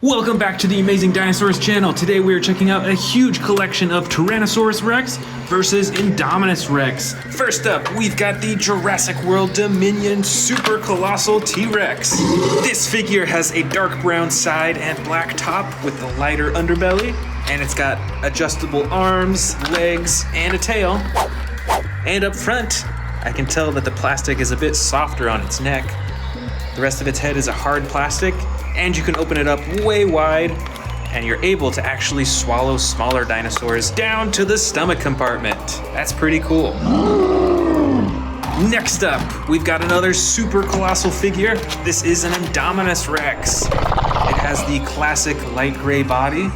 Welcome back to the Amazing Dinosaurs channel. Today we are checking out a huge collection of Tyrannosaurus Rex versus Indominus Rex. First up, we've got the Jurassic World Dominion Super Colossal T-Rex. This figure has a dark brown side and black top with a lighter underbelly, and it's got adjustable arms, legs, and a tail. And up front, I can tell that the plastic is a bit softer on its neck. The rest of its head is a hard plastic, and you can open it up way wide, and you're able to actually swallow smaller dinosaurs down to the stomach compartment. That's pretty cool. Next up, we've got another super colossal figure. This is an Indominus Rex. It has the classic light gray body,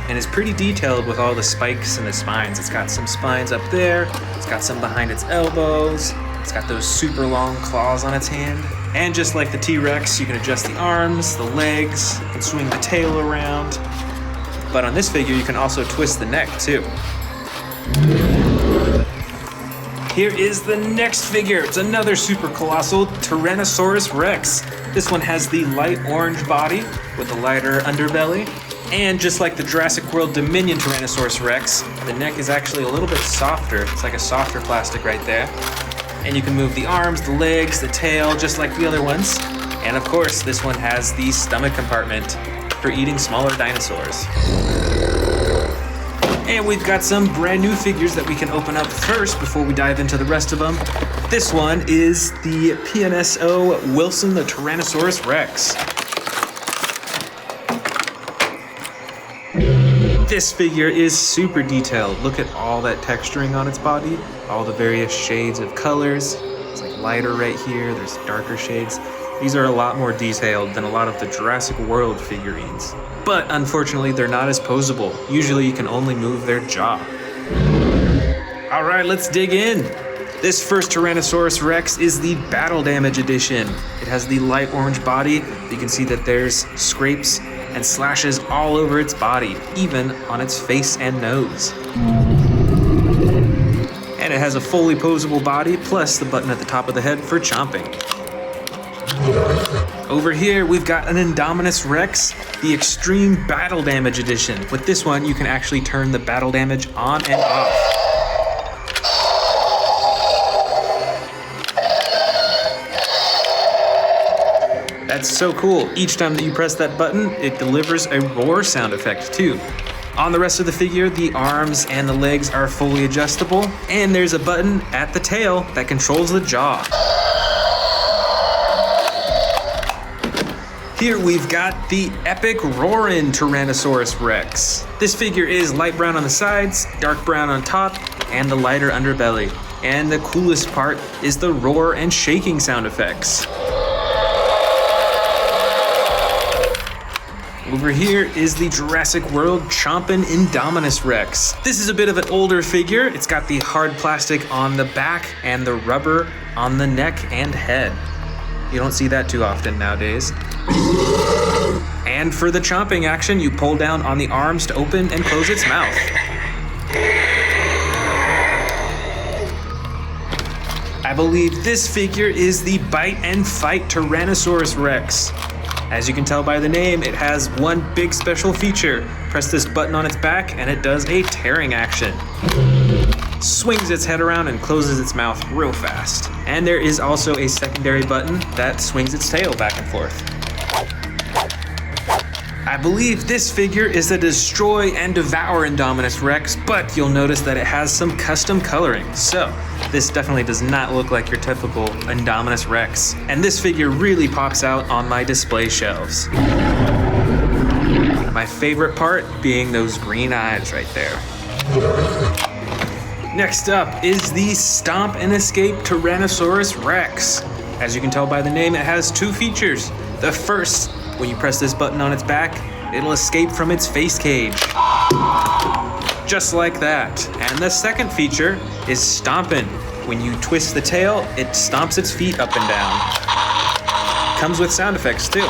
and is pretty detailed with all the spikes and the spines. It's got some spines up there, it's got some behind its elbows, it's got those super long claws on its hand. And just like the T-Rex, you can adjust the arms, the legs, you can swing the tail around. But on this figure, you can also twist the neck too. Here is the next figure. It's another super colossal Tyrannosaurus Rex. This one has the light orange body with a lighter underbelly. And just like the Jurassic World Dominion Tyrannosaurus Rex, the neck is actually a little bit softer. It's like a softer plastic right there. And you can move the arms, the legs, the tail, just like the other ones. And of course, this one has the stomach compartment for eating smaller dinosaurs. And we've got some brand new figures that we can open up first before we dive into the rest of them. This one is the PNSO Wilson, the Tyrannosaurus Rex. This figure is super detailed. Look at all that texturing on its body, all the various shades of colors. It's like lighter right here, there's darker shades. These are a lot more detailed than a lot of the Jurassic World figurines. But unfortunately, they're not as posable. Usually you can only move their jaw. All right, let's dig in. This first Tyrannosaurus Rex is the Battle Damage Edition. It has the light orange body. You can see that there's scrapes and slashes all over its body, even on its face and nose. And it has a fully posable body, plus the button at the top of the head for chomping. Over here, we've got an Indominus Rex, the Extreme Battle Damage Edition. With this one, you can actually turn the battle damage on and off. That's so cool. Each time that you press that button, it delivers a roar sound effect too. On the rest of the figure, the arms and the legs are fully adjustable, and there's a button at the tail that controls the jaw. Here we've got the epic Roarin' Tyrannosaurus Rex. This figure is light brown on the sides, dark brown on top, and the lighter underbelly. And the coolest part is the roar and shaking sound effects. Over here is the Jurassic World Chompin' Indominus Rex. This is a bit of an older figure. It's got the hard plastic on the back and the rubber on the neck and head. You don't see that too often nowadays. And for the chomping action, you pull down on the arms to open and close its mouth. I believe this figure is the Bite and Fight Tyrannosaurus Rex. As you can tell by the name, it has one big special feature. Press this button on its back and it does a tearing action. Swings its head around and closes its mouth real fast. And there is also a secondary button that swings its tail back and forth. I believe this figure is the Destroy and Devour Indominus Rex, but you'll notice that it has some custom coloring. So this definitely does not look like your typical Indominus Rex. And this figure really pops out on my display shelves. My favorite part being those green eyes right there. Next up is the Stomp and Escape Tyrannosaurus Rex. As you can tell by the name, it has two features. The first, when you press this button on its back, it'll escape from its face cage. Just like that. And the second feature is Stompin'. When you twist the tail, it stomps its feet up and down. Comes with sound effects too.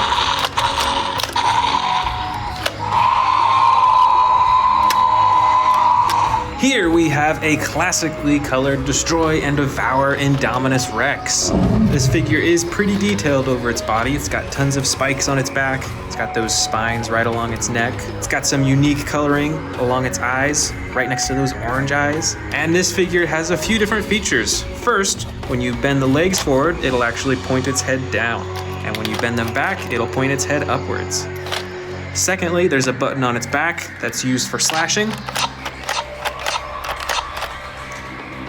Here we have a classically colored Destroy and Devour Indominus Rex. This figure is pretty detailed over its body. It's got tons of spikes on its back. It's got got those spines right along its neck. It's got some unique coloring along its eyes, right next to those orange eyes. And this figure has a few different features. First, when you bend the legs forward, it'll actually point its head down. And when you bend them back, it'll point its head upwards. Secondly, there's a button on its back that's used for slashing.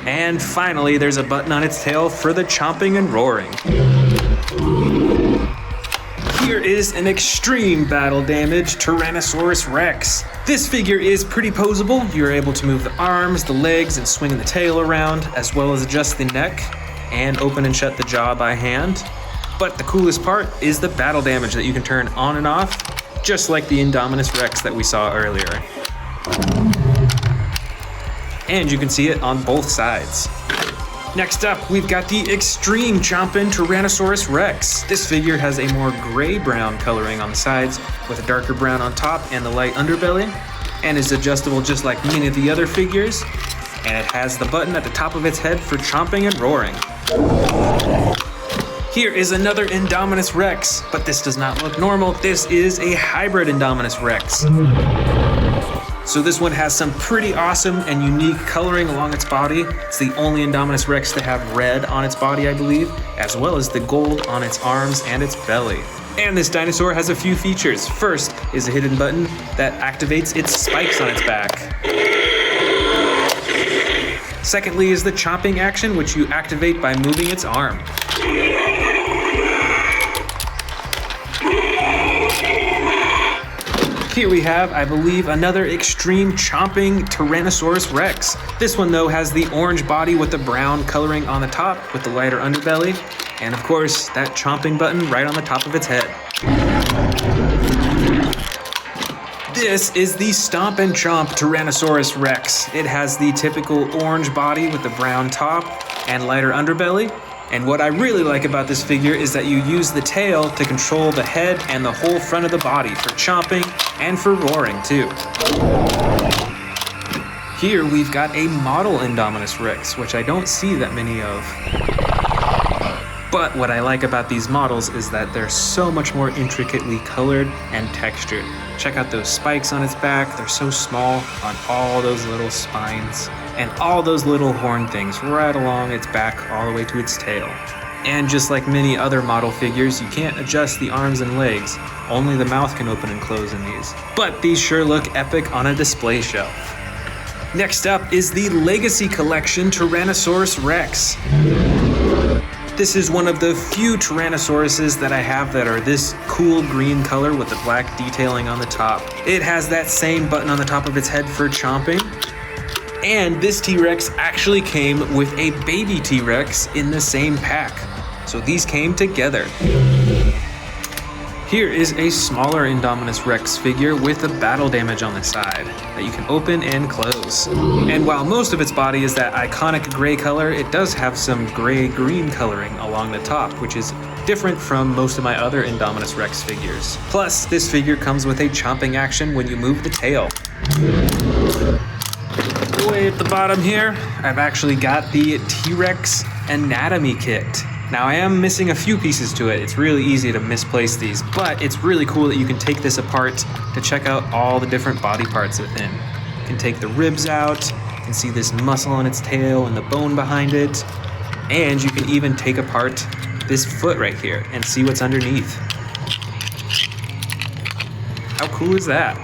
And finally, there's a button on its tail for the chomping and roaring. Here is an extreme battle damage Tyrannosaurus Rex. This figure is pretty poseable. You're able to move the arms, the legs, and swing the tail around, as well as adjust the neck and open and shut the jaw by hand. But the coolest part is the battle damage that you can turn on and off, just like the Indominus Rex that we saw earlier. And you can see it on both sides. Next up, we've got the extreme chomping Tyrannosaurus Rex. This figure has a more gray-brown coloring on the sides with a darker brown on top and the light underbelly, and is adjustable just like many of the other figures. And it has the button at the top of its head for chomping and roaring. Here is another Indominus Rex, but this does not look normal. This is a hybrid Indominus Rex. So this one has some pretty awesome and unique coloring along its body. It's the only Indominus Rex to have red on its body, I believe, as well as the gold on its arms and its belly. And this dinosaur has a few features. First is a hidden button that activates its spikes on its back. Secondly is the chomping action, which you activate by moving its arm. Here we have, I believe, another extreme chomping Tyrannosaurus Rex. This one, though, has the orange body with the brown coloring on the top with the lighter underbelly. And of course, that chomping button right on the top of its head. This is the Stomp and Chomp Tyrannosaurus Rex. It has the typical orange body with the brown top and lighter underbelly. And what I really like about this figure is that you use the tail to control the head and the whole front of the body for chomping and for roaring too. Here we've got a model Indominus Rex, which I don't see that many of. But what I like about these models is that they're so much more intricately colored and textured. Check out those spikes on its back. They're so small on all those little spines and all those little horn things right along its back all the way to its tail. And just like many other model figures, you can't adjust the arms and legs. Only the mouth can open and close in these. But these sure look epic on a display shelf. Next up is the Legacy Collection Tyrannosaurus Rex. This is one of the few Tyrannosauruses that I have that are this cool green color with the black detailing on the top. It has that same button on the top of its head for chomping. And this T-Rex actually came with a baby T-Rex in the same pack. So these came together. Here is a smaller Indominus Rex figure with the battle damage on the side that you can open and close. And while most of its body is that iconic gray color, it does have some gray-green coloring along the top, which is different from most of my other Indominus Rex figures. Plus, this figure comes with a chomping action when you move the tail. Way at the bottom here, I've actually got the T-Rex anatomy kit. Now I am missing a few pieces to it. It's really easy to misplace these, but it's really cool that you can take this apart to check out all the different body parts within. You can take the ribs out, you can see this muscle on its tail and the bone behind it, and you can even take apart this foot right here and see what's underneath. How cool is that?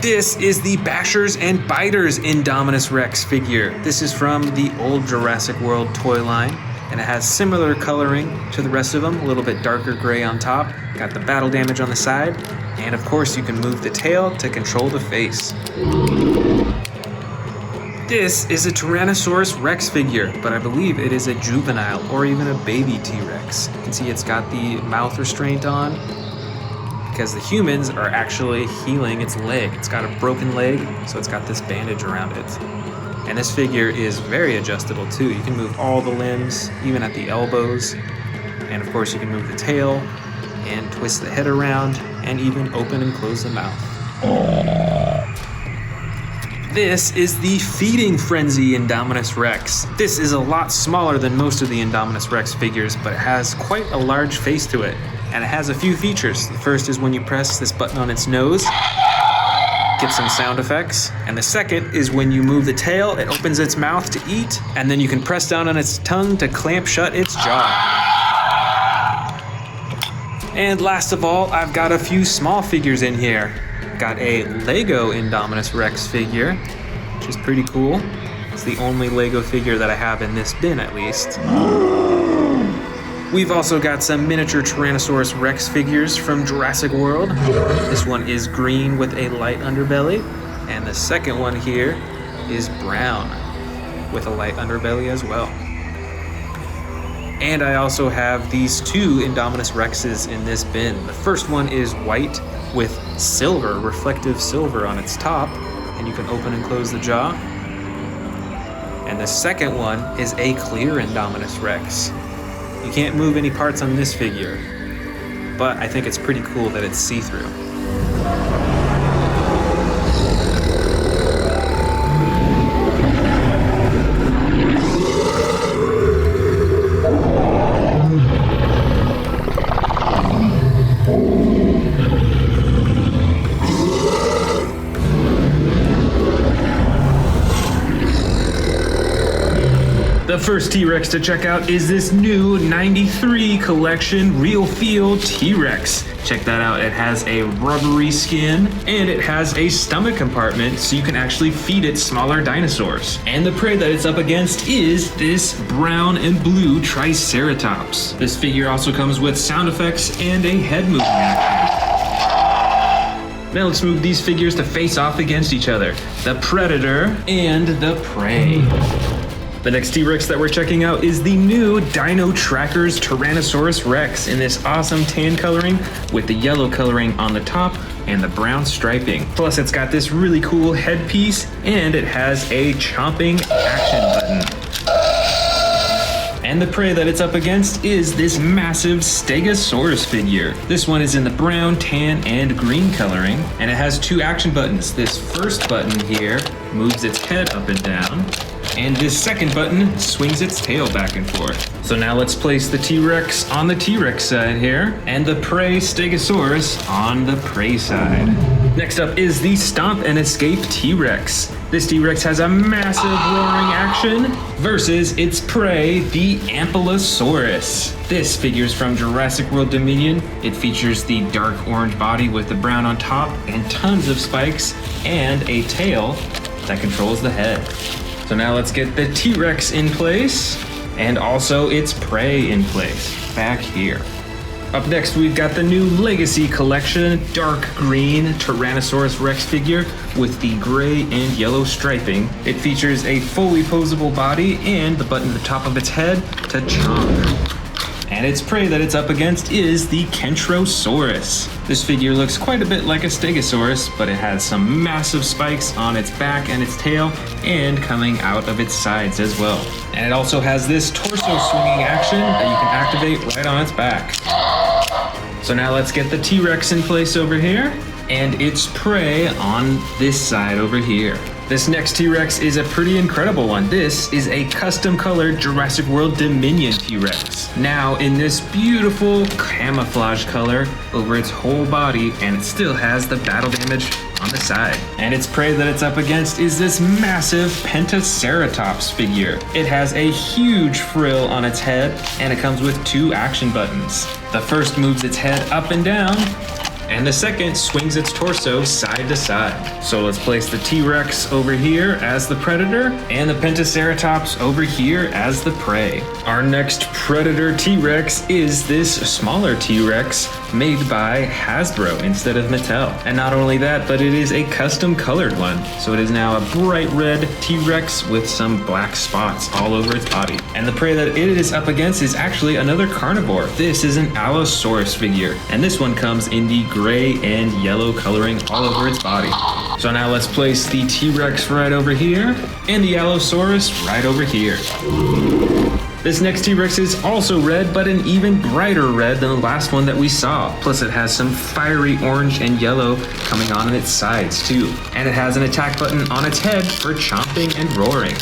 This is the Bashers and Biters Indominus Rex figure. This is from the old Jurassic World toy line, and it has similar coloring to the rest of them, a little bit darker gray on top, got the battle damage on the side, and of course you can move the tail to control the face. This is a Tyrannosaurus Rex figure, but I believe it is a juvenile or even a baby T-Rex. You can see it's got the mouth restraint on, because the humans are actually healing its leg. It's got a broken leg, so it's got this bandage around it. And this figure is very adjustable too. You can move all the limbs, even at the elbows. And of course you can move the tail and twist the head around and even open and close the mouth. this is the Feeding Frenzy Indominus Rex. This is a lot smaller than most of the Indominus Rex figures, but it has quite a large face to it. And it has a few features. The first is when you press this button on its nose, get some sound effects. And the second is when you move the tail, it opens its mouth to eat, and then you can press down on its tongue to clamp shut its jaw. And last of all, I've got a few small figures in here. Got a Lego Indominus Rex figure, which is pretty cool. It's the only Lego figure that I have in this bin, at least. We've also got some miniature Tyrannosaurus Rex figures from Jurassic World. This one is green with a light underbelly, and the second one here is brown with a light underbelly as well. And I also have these two Indominus Rexes in this bin. The first one is white with silver, reflective silver on its top, and you can open and close the jaw. And the second one is a clear Indominus Rex. You can't move any parts on this figure, but I think it's pretty cool that it's see-through. The first T-Rex to check out is this new 93 collection Real Feel T-Rex. Check that out, it has a rubbery skin and it has a stomach compartment so you can actually feed it smaller dinosaurs. And the prey that it's up against is this brown and blue Triceratops. This figure also comes with sound effects and a head moving action. Now let's move these figures to face off against each other. The Predator and the Prey. The next T-Rex that we're checking out is the new Dino Trackers Tyrannosaurus Rex in this awesome tan coloring with the yellow coloring on the top and the brown striping. Plus it's got this really cool headpiece and it has a chomping action button. And the prey that it's up against is this massive Stegosaurus figure. This one is in the brown, tan, and green coloring, and it has two action buttons. This first button here moves its head up and down, and this second button swings its tail back and forth. So now let's place the T-Rex on the T-Rex side here, and the prey Stegosaurus on the prey side. Next up is the Stomp and Escape T-Rex. This T-Rex has a massive roaring action versus its prey, the Ankylosaurus. This figure's from Jurassic World Dominion. It features the dark orange body with the brown on top and tons of spikes and a tail that controls the head. So now let's get the T-Rex in place and also its prey in place back here. Up next, we've got the new Legacy Collection Dark Green Tyrannosaurus Rex figure with the gray and yellow striping. It features a fully posable body and the button at the top of its head to chomp. And its prey that it's up against is the Kentrosaurus. This figure looks quite a bit like a Stegosaurus, but it has some massive spikes on its back and its tail and coming out of its sides as well. And it also has this torso swinging action that you can activate right on its back. So now let's get the T-Rex in place over here and its prey on this side over here. This next T-Rex is a pretty incredible one. This is a custom colored Jurassic World Dominion T-Rex. Now in this beautiful camouflage color over its whole body, and it still has the battle damage on the side. And its prey that it's up against is this massive Pentaceratops figure. It has a huge frill on its head, and it comes with two action buttons. The first moves its head up and down, and the second swings its torso side to side. So let's place the T-Rex over here as the predator and the Pentaceratops over here as the prey. Our next predator T-Rex is this smaller T-Rex made by Hasbro instead of Mattel. And not only that, but it is a custom colored one. So it is now a bright red T-Rex with some black spots all over its body. And the prey that it is up against is actually another carnivore. This is an Allosaurus figure, and this one comes in the gray and yellow coloring all over its body. So now let's place the T-Rex right over here and the Allosaurus right over here. This next T-Rex is also red, but an even brighter red than the last one that we saw. Plus it has some fiery orange and yellow coming on its sides too. And it has an attack button on its head for chomping and roaring.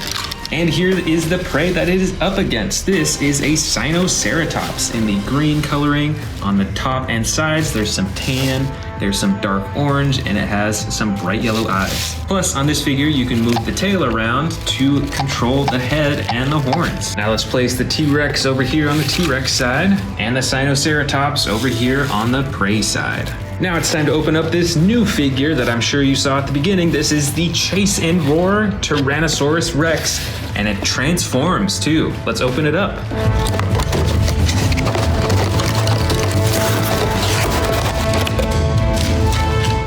And here is the prey that it is up against. This is a Spinosaurus in the green coloring on the top and sides. There's some tan, there's some dark orange, and it has some bright yellow eyes. Plus, on this figure, you can move the tail around to control the head and the horns. Now let's place the T-Rex over here on the T-Rex side, and the Spinosaurus over here on the prey side. Now it's time to open up this new figure that I'm sure you saw at the beginning. This is the Chase and Roar Tyrannosaurus Rex, and it transforms too. Let's open it up.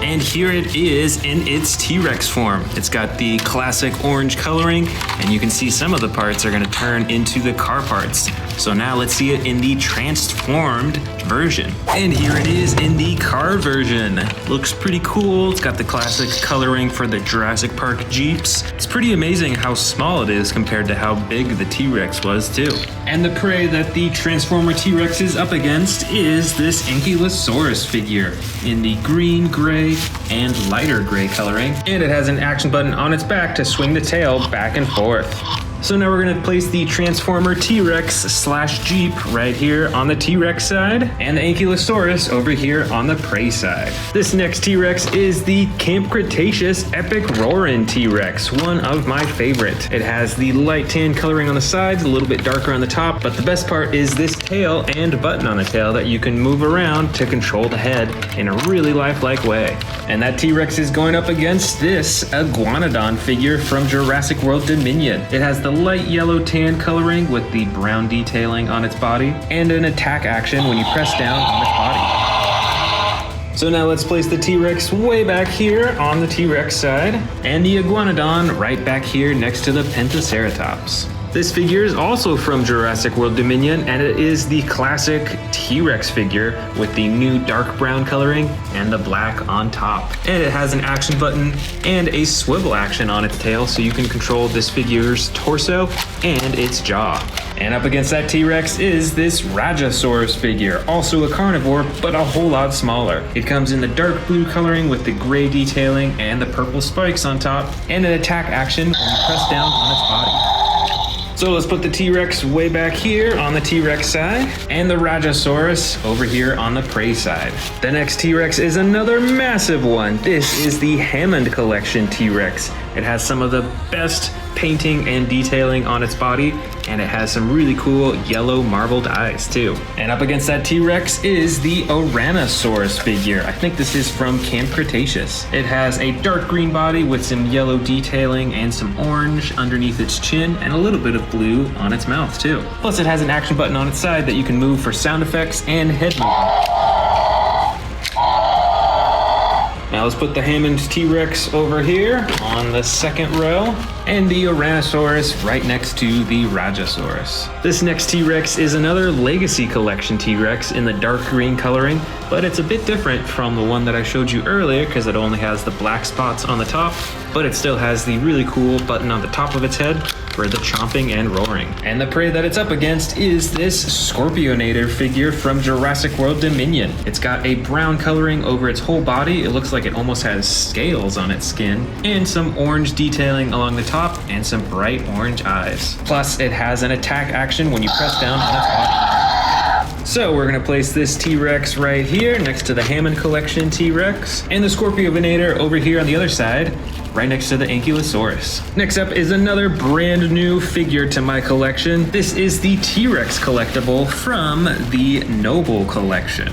And here it is in its T-Rex form. It's got the classic orange coloring, and you can see some of the parts are gonna turn into the car parts. So now let's see it in the transformed version. And here it is in the car version. Looks pretty cool. It's got the classic coloring for the Jurassic Park Jeeps. It's pretty amazing how small it is compared to how big the T-Rex was too. And the prey that the Transformer T-Rex is up against is this Ankylosaurus figure in the green, gray, and lighter gray coloring. And it has an action button on its back to swing the tail back and forth. So now we're gonna place the Transformer T-Rex/Jeep right here on the T-Rex side, and the Ankylosaurus over here on the prey side. This next T-Rex is the Camp Cretaceous Epic Roarin' T-Rex, one of my favorite. It has the light tan coloring on the sides, a little bit darker on the top, but the best part is this tail and button on the tail that you can move around to control the head in a really lifelike way. And that T-Rex is going up against this Iguanodon figure from Jurassic World Dominion. It has the light yellow tan coloring with the brown detailing on its body, and an attack action when you press down on its body. So now let's place the T-Rex way back here on the T-Rex side, and the Iguanodon right back here next to the Pentaceratops. This figure is also from Jurassic World Dominion, and it is the classic T-Rex figure with the new dark brown coloring and the black on top. And it has an action button and a swivel action on its tail, so you can control this figure's torso and its jaw. And up against that T-Rex is this Rajasaurus figure, also a carnivore, but a whole lot smaller. It comes in the dark blue coloring with the gray detailing and the purple spikes on top, and an attack action when you press down on its body. So let's put the T-Rex way back here on the T-Rex side, and the Rajasaurus over here on the prey side. The next T-Rex is another massive one. This is the Hammond Collection T-Rex. It has some of the best painting and detailing on its body, and it has some really cool yellow marbled eyes too. And up against that T-Rex is the Ouranosaurus figure. I think this is from Camp Cretaceous. It has a dark green body with some yellow detailing and some orange underneath its chin, and a little bit of blue on its mouth too. Plus it has an action button on its side that you can move for sound effects and head movement. Now let's put the Hammond T-Rex over here on the second row, and the Ouranosaurus right next to the Rajasaurus. This next T-Rex is another Legacy Collection T-Rex in the dark green coloring, but it's a bit different from the one that I showed you earlier because it only has the black spots on the top, but it still has the really cool button on the top of its head for the chomping and roaring. And the prey that it's up against is this Scorpionator figure from Jurassic World Dominion. It's got a brown coloring over its whole body. It looks like it almost has scales on its skin, and some orange detailing along the top, and some bright orange eyes. Plus, it has an attack action when you press down on its body. So we're gonna place this T-Rex right here next to the Hammond Collection T-Rex, and the Scorpionator over here on the other side, right next to the Ankylosaurus. Next up is another brand new figure to my collection. This is the T-Rex collectible from the Noble Collection.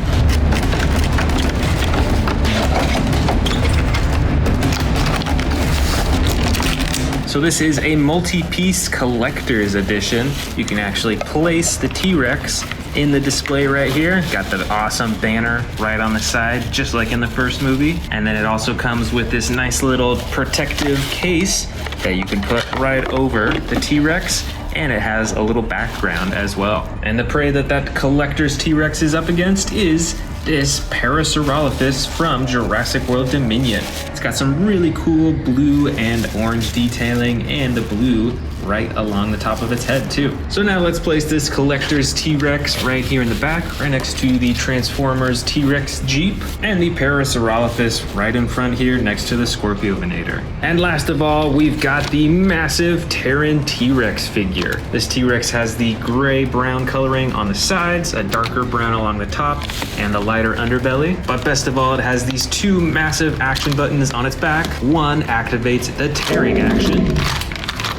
So this is a multi-piece collector's edition. You can actually place the T-Rex in the display right here. Got the awesome banner right on the side, just like in the first movie. And then it also comes with this nice little protective case that you can put right over the T-Rex, and it has a little background as well. And the prey that collector's T-Rex is up against is this Parasaurolophus from Jurassic World Dominion. It's got some really cool blue and orange detailing, and the blue right along the top of its head too. So now let's place this collector's T-Rex right here in the back, right next to the Transformers T-Rex Jeep, and the Parasaurolophus right in front here next to the Scorpiovinator. And last of all, we've got the massive Terran T-Rex figure. This T-Rex has the gray-brown coloring on the sides, a darker brown along the top, and the lighter underbelly. But best of all, it has these two massive action buttons on its back. One activates the tearing action,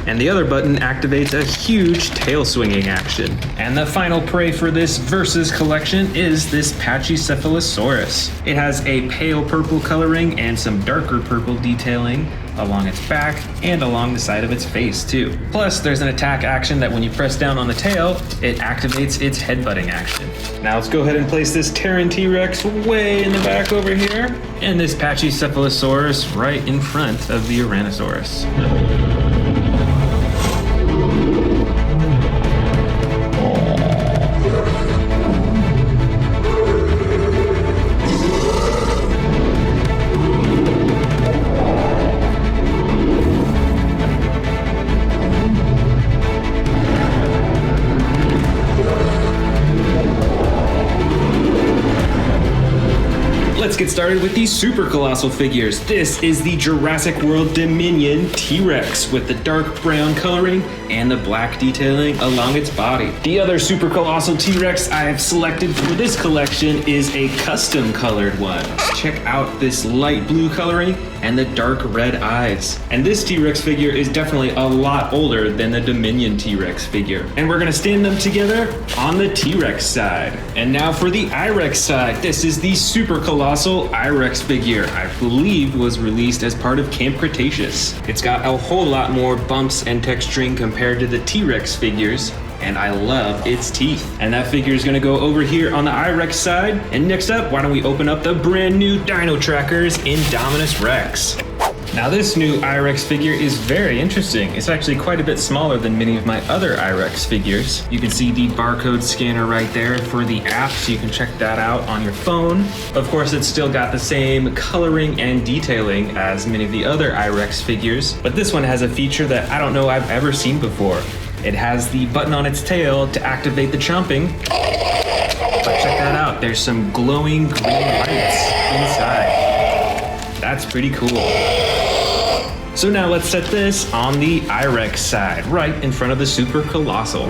and the other button activates a huge tail swinging action. And the final prey for this Versus collection is this Pachycephalosaurus. It has a pale purple coloring and some darker purple detailing along its back and along the side of its face too. Plus, there's an attack action that when you press down on the tail, it activates its headbutting action. Now let's go ahead and place this Terran T-Rex way in the back over here, and this Pachycephalosaurus right in front of the Tyrannosaurus. Let's get started with these super colossal figures. This is the Jurassic World Dominion T-Rex with the dark brown coloring and the black detailing along its body. The other super colossal T-Rex I have selected for this collection is a custom colored one. Check out this light blue coloring and the dark red eyes. And this T-Rex figure is definitely a lot older than the Dominion T-Rex figure. And we're gonna stand them together on the T-Rex side. And now for the I-Rex side. This is the super colossal I-Rex figure. I believe was released as part of Camp Cretaceous. It's got a whole lot more bumps and texturing compared to the T-Rex figures, and I love its teeth. And that figure is gonna go over here on the I-Rex side. And next up, why don't we open up the brand new Dino Tracker's Indominus Rex. Now this new I-Rex figure is very interesting. It's actually quite a bit smaller than many of my other I-Rex figures. You can see the barcode scanner right there for the app, so you can check that out on your phone. Of course, it's still got the same coloring and detailing as many of the other I-Rex figures, but this one has a feature that I don't know I've ever seen before. It has the button on its tail to activate the chomping. But check that out, there's some glowing green lights inside. That's pretty cool. So now let's set this on the I-Rex side, right in front of the Super Colossal.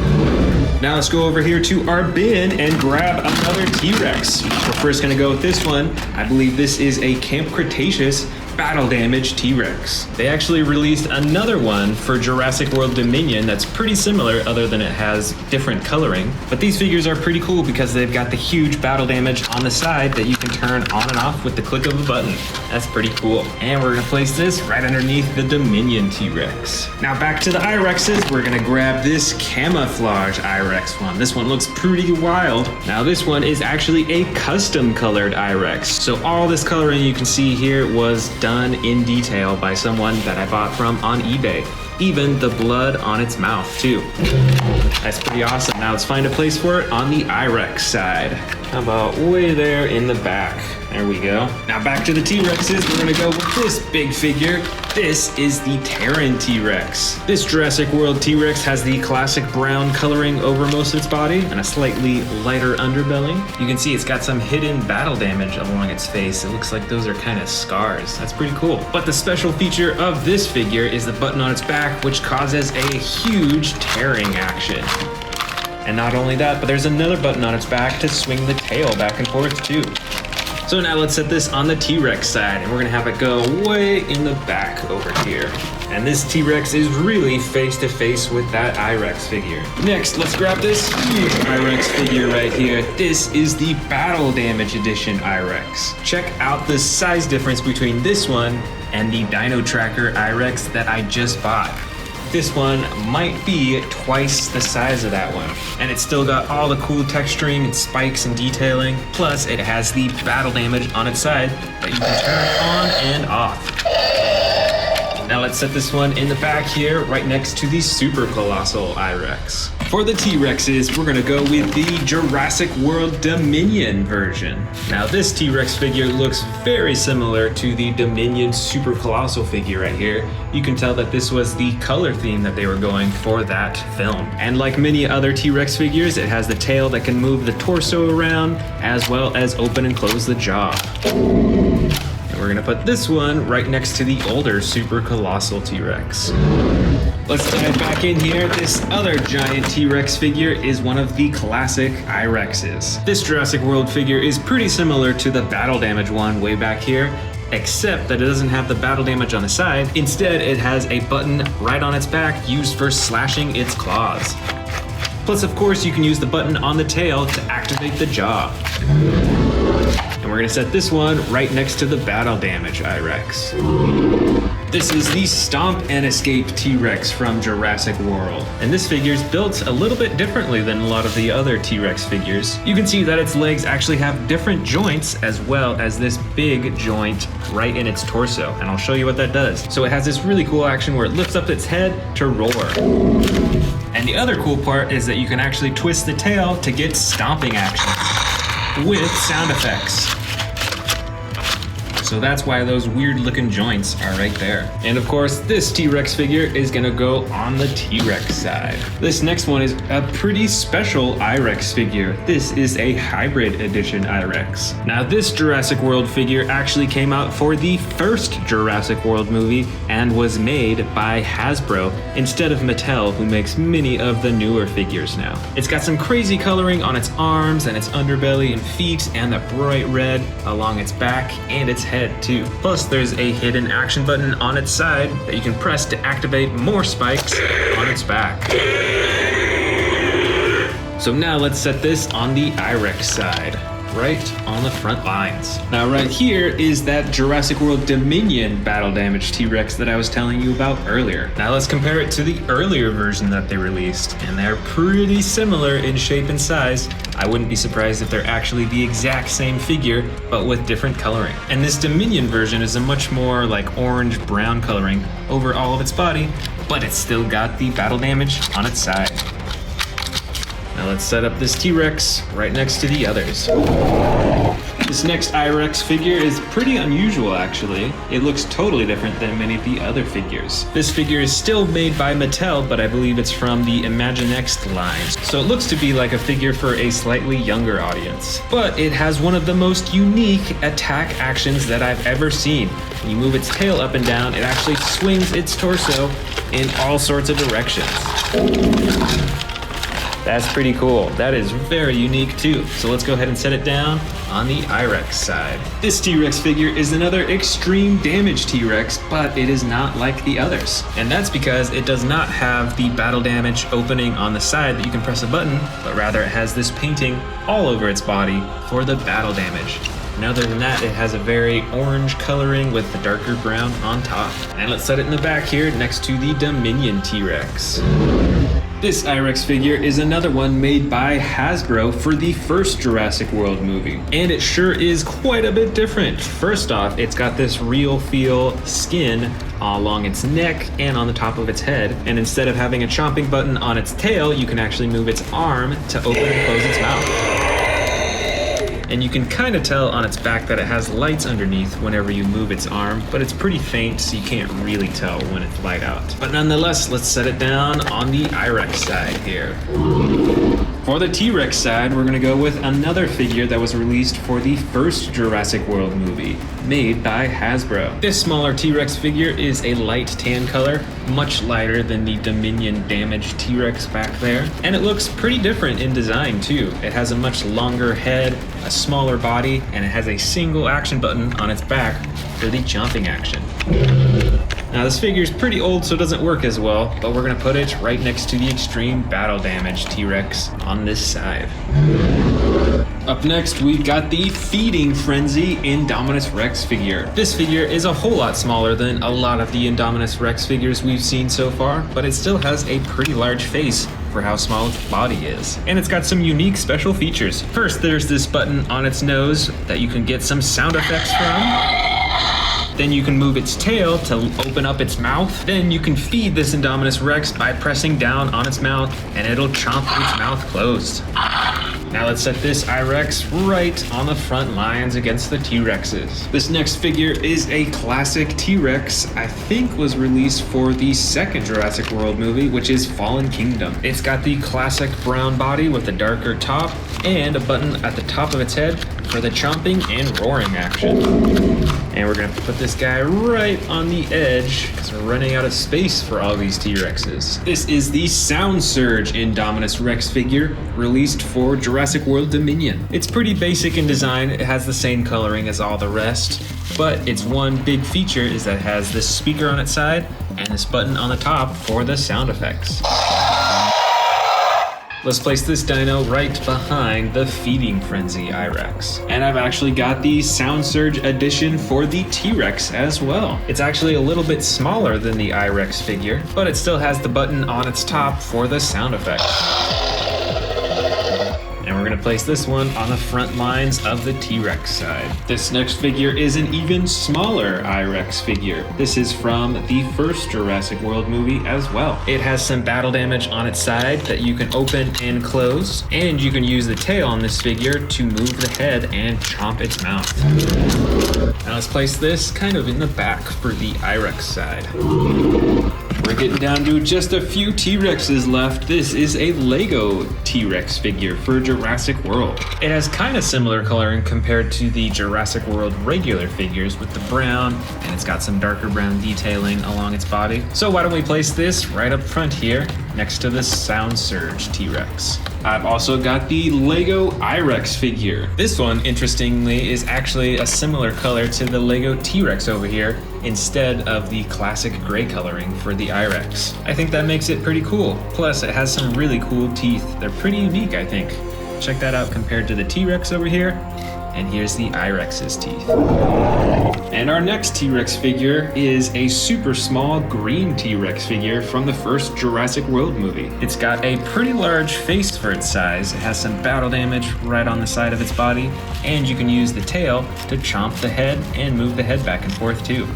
Now let's go over here to our bin and grab another T-Rex. We're first gonna go with this one. I believe this is a Camp Cretaceous battle damage T-Rex. They actually released another one for Jurassic World Dominion that's pretty similar, other than it has different coloring. But these figures are pretty cool because they've got the huge battle damage on the side that you can turn on and off with the click of a button. That's pretty cool. And we're gonna place this right underneath the Dominion T-Rex. Now back to the I-Rexes, we're gonna grab this camouflage I-Rex one. This one looks pretty wild. Now this one is actually a custom colored I-Rex. So all this coloring you can see here was done in detail by someone that I bought from on eBay. Even the blood on its mouth too. That's pretty awesome. Now let's find a place for it on the I-Rex side. How about way there in the back? There we go. Now back to the T-Rexes, we're gonna go with this big figure. This is the Terran T-Rex. This Jurassic World T-Rex has the classic brown coloring over most of its body and a slightly lighter underbelly. You can see it's got some hidden battle damage along its face. It looks like those are kind of scars. That's pretty cool. But the special feature of this figure is the button on its back, which causes a huge tearing action. And not only that, but there's another button on its back to swing the tail back and forth too. So now let's set this on the T-Rex side, and we're gonna have it go way in the back over here. And this T-Rex is really face to face with that I-Rex figure. Next, let's grab this huge I-Rex figure right here. This is the Battle Damage Edition I-Rex. Check out the size difference between this one and the Dino Tracker I-Rex that I just bought. This one might be twice the size of that one. And it's still got all the cool texturing and spikes and detailing. Plus, it has the battle damage on its side that you can turn on and off. Now let's set this one in the back here, right next to the super colossal I-Rex. For the T-Rexes, we're gonna go with the Jurassic World Dominion version. Now this T-Rex figure looks very similar to the Dominion super colossal figure right here. You can tell that this was the color theme that they were going for that film. And like many other T-Rex figures, it has the tail that can move the torso around, as well as open and close the jaw. And we're gonna put this one right next to the older super colossal T-Rex. Let's dive back in here. This other giant T-Rex figure is one of the classic I-Rexes. This Jurassic World figure is pretty similar to the battle damage one way back here, except that it doesn't have the battle damage on the side. Instead, it has a button right on its back used for slashing its claws. Plus, of course, you can use the button on the tail to activate the jaw. And we're gonna set this one right next to the battle damage I-Rex. This is the Stomp and Escape T-Rex from Jurassic World. And this figure is built a little bit differently than a lot of the other T-Rex figures. You can see that its legs actually have different joints, as well as this big joint right in its torso. And I'll show you what that does. So it has this really cool action where it lifts up its head to roar. And the other cool part is that you can actually twist the tail to get stomping action with sound effects. So that's why those weird looking joints are right there. And of course, this T-Rex figure is gonna go on the T-Rex side. This next one is a pretty special I-Rex figure. This is a hybrid edition I-Rex. Now this Jurassic World figure actually came out for the first Jurassic World movie and was made by Hasbro instead of Mattel, who makes many of the newer figures now. It's got some crazy coloring on its arms and its underbelly and feet, and the bright red along its back and its head too. Plus there's a hidden action button on its side that you can press to activate more spikes on its back. So now let's set this on the I-Rex side, right on the front lines. Now right here is that Jurassic World Dominion battle damage T-Rex that I was telling you about earlier. Now let's compare it to the earlier version that they released, and they're pretty similar in shape and size. I wouldn't be surprised if they're actually the exact same figure, but with different coloring. And this Dominion version is a much more like orange-brown coloring over all of its body, but it's still got the battle damage on its side. Now let's set up this T-Rex right next to the others. This next I-Rex figure is pretty unusual actually. It looks totally different than many of the other figures. This figure is still made by Mattel, but I believe it's from the Imaginex line. So it looks to be like a figure for a slightly younger audience. But it has one of the most unique attack actions that I've ever seen. When you move its tail up and down, it actually swings its torso in all sorts of directions. That's pretty cool. That is very unique too. So let's go ahead and set it down on the I-Rex side. This T-Rex figure is another extreme damage T-Rex, but it is not like the others. And that's because it does not have the battle damage opening on the side that you can press a button, but rather it has this painting all over its body for the battle damage. And other than that, it has a very orange coloring with the darker brown on top. And let's set it in the back here next to the Dominion T-Rex. This I-Rex figure is another one made by Hasbro for the first Jurassic World movie. And it sure is quite a bit different. First off, it's got this real feel skin along its neck and on the top of its head. And instead of having a chomping button on its tail, you can actually move its arm to open and close its mouth. And you can kind of tell on its back that it has lights underneath whenever you move its arm, but it's pretty faint, so you can't really tell when it's light out. But nonetheless, let's set it down on the I-Rex side here. For the T-Rex side, we're gonna go with another figure that was released for the first Jurassic World movie, made by Hasbro. This smaller T-Rex figure is a light tan color, much lighter than the Dominion damaged T-Rex back there. And it looks pretty different in design too. It has a much longer head, a smaller body, and it has a single action button on its back for the chomping action. Now this figure is pretty old, so it doesn't work as well, but we're gonna put it right next to the extreme battle damage T-Rex on this side. Up next, we've got the Feeding Frenzy Indominus Rex figure. This figure is a whole lot smaller than a lot of the Indominus Rex figures we've seen so far, but it still has a pretty large face for how small its body is. And it's got some unique special features. First, there's this button on its nose that you can get some sound effects from. Then you can move its tail to open up its mouth. Then you can feed this Indominus Rex by pressing down on its mouth, and it'll chomp its mouth closed. Now let's set this I-Rex right on the front lines against the T-Rexes. This next figure is a classic T-Rex, I think was released for the second Jurassic World movie, which is Fallen Kingdom. It's got the classic brown body with the darker top and a button at the top of its head for the chomping and roaring action. And we're gonna put this guy right on the edge because we're running out of space for all these T-Rexes. This is the Sound Surge Indominus Rex figure released for Jurassic World Dominion. It's pretty basic in design. It has the same coloring as all the rest, but its one big feature is that it has this speaker on its side and this button on the top for the sound effects. Let's place this dino right behind the Feeding Frenzy I-Rex. And I've actually got the Sound Surge edition for the T-Rex as well. It's actually a little bit smaller than the I-Rex figure, but it still has the button on its top for the sound effects. And we're gonna place this one on the front lines of the T-Rex side. This next figure is an even smaller I-Rex figure. This is from the first Jurassic World movie as well. It has some battle damage on its side that you can open and close, and you can use the tail on this figure to move the head and chomp its mouth. Now let's place this kind of in the back for the I-Rex side. We're getting down to just a few T-Rexes left. This is a Lego T-Rex figure for Jurassic World. It has kind of similar coloring compared to the Jurassic World regular figures with the brown, and it's got some darker brown detailing along its body. So why don't we place this right up front here next to the Sound Surge T-Rex. I've also got the Lego I-Rex figure. This one, interestingly, is actually a similar color to the Lego T-Rex over here instead of the classic gray coloring for the I-Rex. I think that makes it pretty cool. Plus, it has some really cool teeth. They're pretty unique, I think. Check that out compared to the T-Rex over here. And here's the I-Rex's teeth. And our next T-Rex figure is a super small green T-Rex figure from the first Jurassic World movie. It's got a pretty large face for its size. It has some battle damage right on the side of its body, and you can use the tail to chomp the head and move the head back and forth too.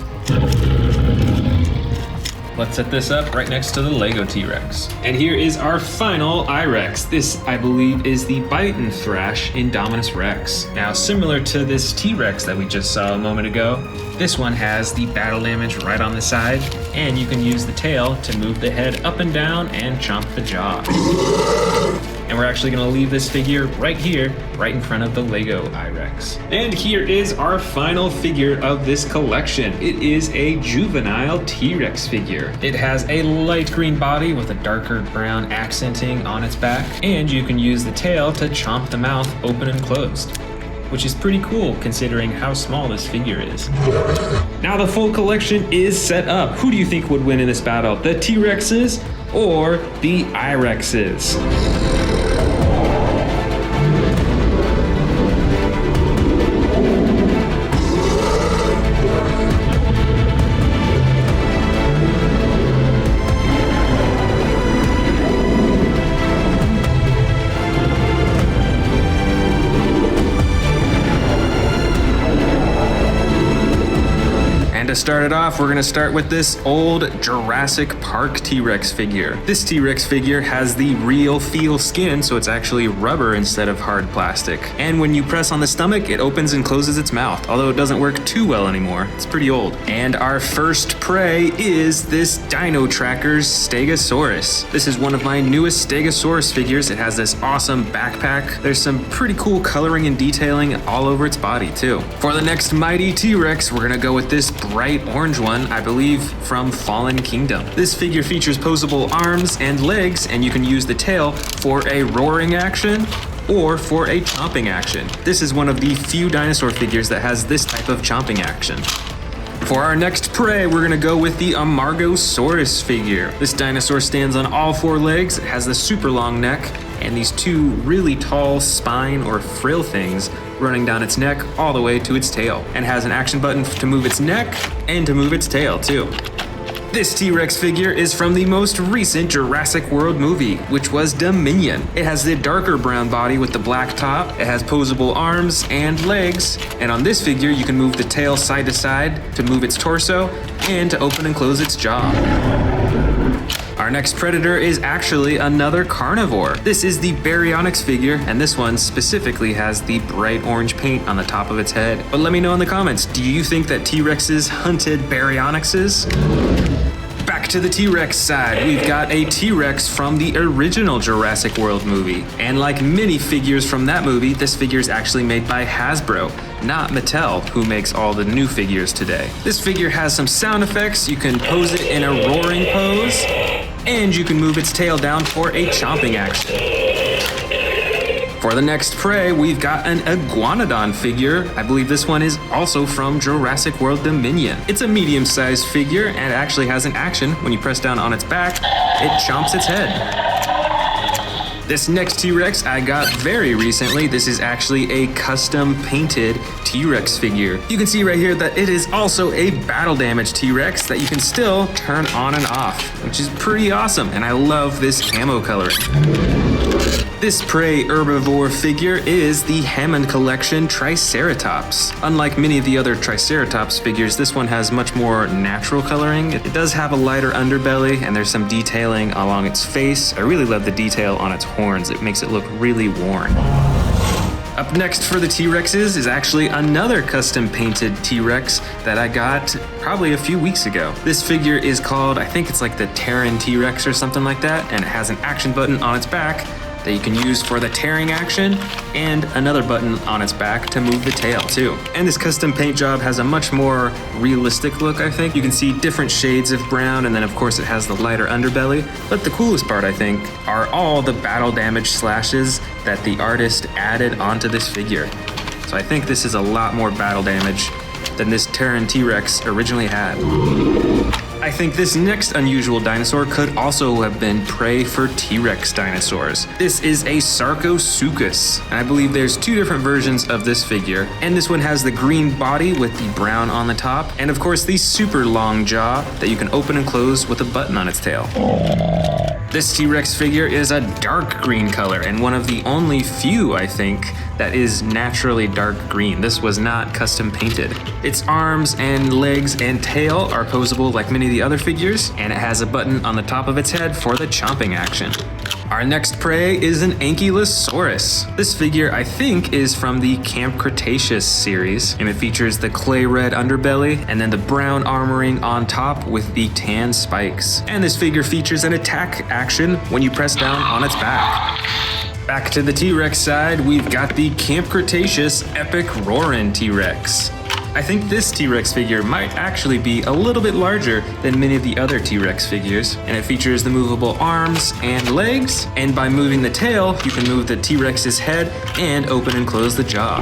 Let's set this up right next to the Lego T-Rex. And here is our final I-Rex. This, I believe, is the Bite and Thrash Indominus Rex. Now, similar to this T-Rex that we just saw a moment ago, this one has the battle damage right on the side, and you can use the tail to move the head up and down and chomp the jaw. And we're actually gonna leave this figure right here, right in front of the Lego I-Rex. And here is our final figure of this collection. It is a juvenile T-Rex figure. It has a light green body with a darker brown accenting on its back, and you can use the tail to chomp the mouth open and closed, which is pretty cool considering how small this figure is. Now the full collection is set up. Who do you think would win in this battle? The T-Rexes or the I-Rexes? To start it off, we're gonna start with this old Jurassic Park T-Rex figure. This T-Rex figure has the real feel skin, so it's actually rubber instead of hard plastic. And when you press on the stomach, it opens and closes its mouth, although it doesn't work too well anymore. It's pretty old. And our first prey is this Dino Tracker's Stegosaurus. This is one of my newest Stegosaurus figures. It has this awesome backpack. There's some pretty cool coloring and detailing all over its body too. For the next mighty T-Rex, we're gonna go with this bright orange one, I believe from Fallen Kingdom. This figure features posable arms and legs, and you can use the tail for a roaring action or for a chomping action. This is one of the few dinosaur figures that has this type of chomping action. For our next prey, we're gonna go with the Amargosaurus figure. This dinosaur stands on all four legs, it has the super long neck, and these two really tall spine or frill things running down its neck all the way to its tail, and has an action button to move its neck and to move its tail too. This T-Rex figure is from the most recent Jurassic World movie, which was Dominion. It has the darker brown body with the black top, it has posable arms and legs, and on this figure you can move the tail side to side to move its torso and to open and close its jaw. Our next predator is actually another carnivore. This is the Baryonyx figure, and this one specifically has the bright orange paint on the top of its head. But let me know in the comments, do you think that T-Rexes hunted Baryonyxes? Back to the T-Rex side, we've got a T-Rex from the original Jurassic World movie. And like many figures from that movie, this figure is actually made by Hasbro, not Mattel, who makes all the new figures today. This figure has some sound effects. You can pose it in a roaring pose, and you can move its tail down for a chomping action. For the next prey, we've got an Iguanodon figure. I believe this one is also from Jurassic World Dominion. It's a medium-sized figure and it actually has an action. When you press down on its back, it chomps its head. This next T-Rex I got very recently. This is actually a custom painted T-Rex figure. You can see right here that it is also a battle damage T-Rex that you can still turn on and off, which is pretty awesome, and I love this camo coloring. This prey herbivore figure is the Hammond Collection Triceratops. Unlike many of the other Triceratops figures, this one has much more natural coloring. It does have a lighter underbelly and there's some detailing along its face. I really love the detail on its horns. It makes it look really worn. Up next for the T-Rexes is actually another custom painted T-Rex that I got probably a few weeks ago. This figure is called, I think it's like the Terran T-Rex or something like that, and it has an action button on its back that you can use for the tearing action, and another button on its back to move the tail too. And this custom paint job has a much more realistic look, I think. You can see different shades of brown, and then of course it has the lighter underbelly. But the coolest part, I think, are all the battle damage slashes that the artist added onto this figure. So I think this is a lot more battle damage than this Terran T-Rex originally had. I think this next unusual dinosaur could also have been prey for T-Rex dinosaurs. This is a Sarcosuchus, and I believe there's two different versions of this figure. And this one has the green body with the brown on the top, and of course the super long jaw that you can open and close with a button on its tail. This T-Rex figure is a dark green color, and one of the only few, I think, that is naturally dark green. This was not custom painted. Its arms and legs and tail are posable like many of the other figures, and it has a button on the top of its head for the chomping action. Our next prey is an Ankylosaurus. This figure, I think, is from the Camp Cretaceous series, and it features the clay red underbelly and then the brown armoring on top with the tan spikes. And this figure features an attack action when you press down on its back. Back to the T-Rex side, we've got the Camp Cretaceous Epic Roarin' T-Rex. I think this T-Rex figure might actually be a little bit larger than many of the other T-Rex figures, and it features the movable arms and legs, and by moving the tail, you can move the T-Rex's head and open and close the jaw.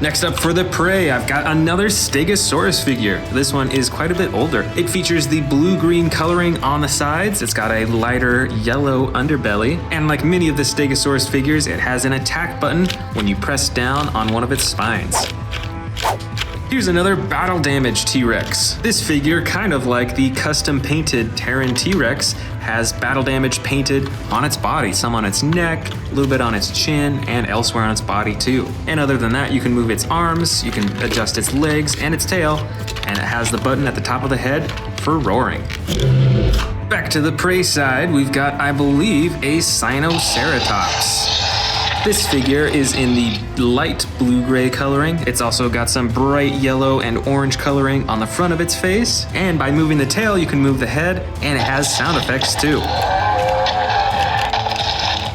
Next up for the prey, I've got another Stegosaurus figure. This one is quite a bit older. It features the blue-green coloring on the sides. It's got a lighter yellow underbelly. And like many of the Stegosaurus figures, it has an attack button when you press down on one of its spines. Here's another battle damage T-Rex. This figure, kind of like the custom painted Terran T-Rex, has battle damage painted on its body, some on its neck, a little bit on its chin, and elsewhere on its body too. And other than that, you can move its arms, you can adjust its legs and its tail, and it has the button at the top of the head for roaring. Back to the prey side, we've got, I believe, a Sinoceratops. This figure is in the light blue-gray coloring. It's also got some bright yellow and orange coloring on the front of its face. And by moving the tail, you can move the head, and it has sound effects too.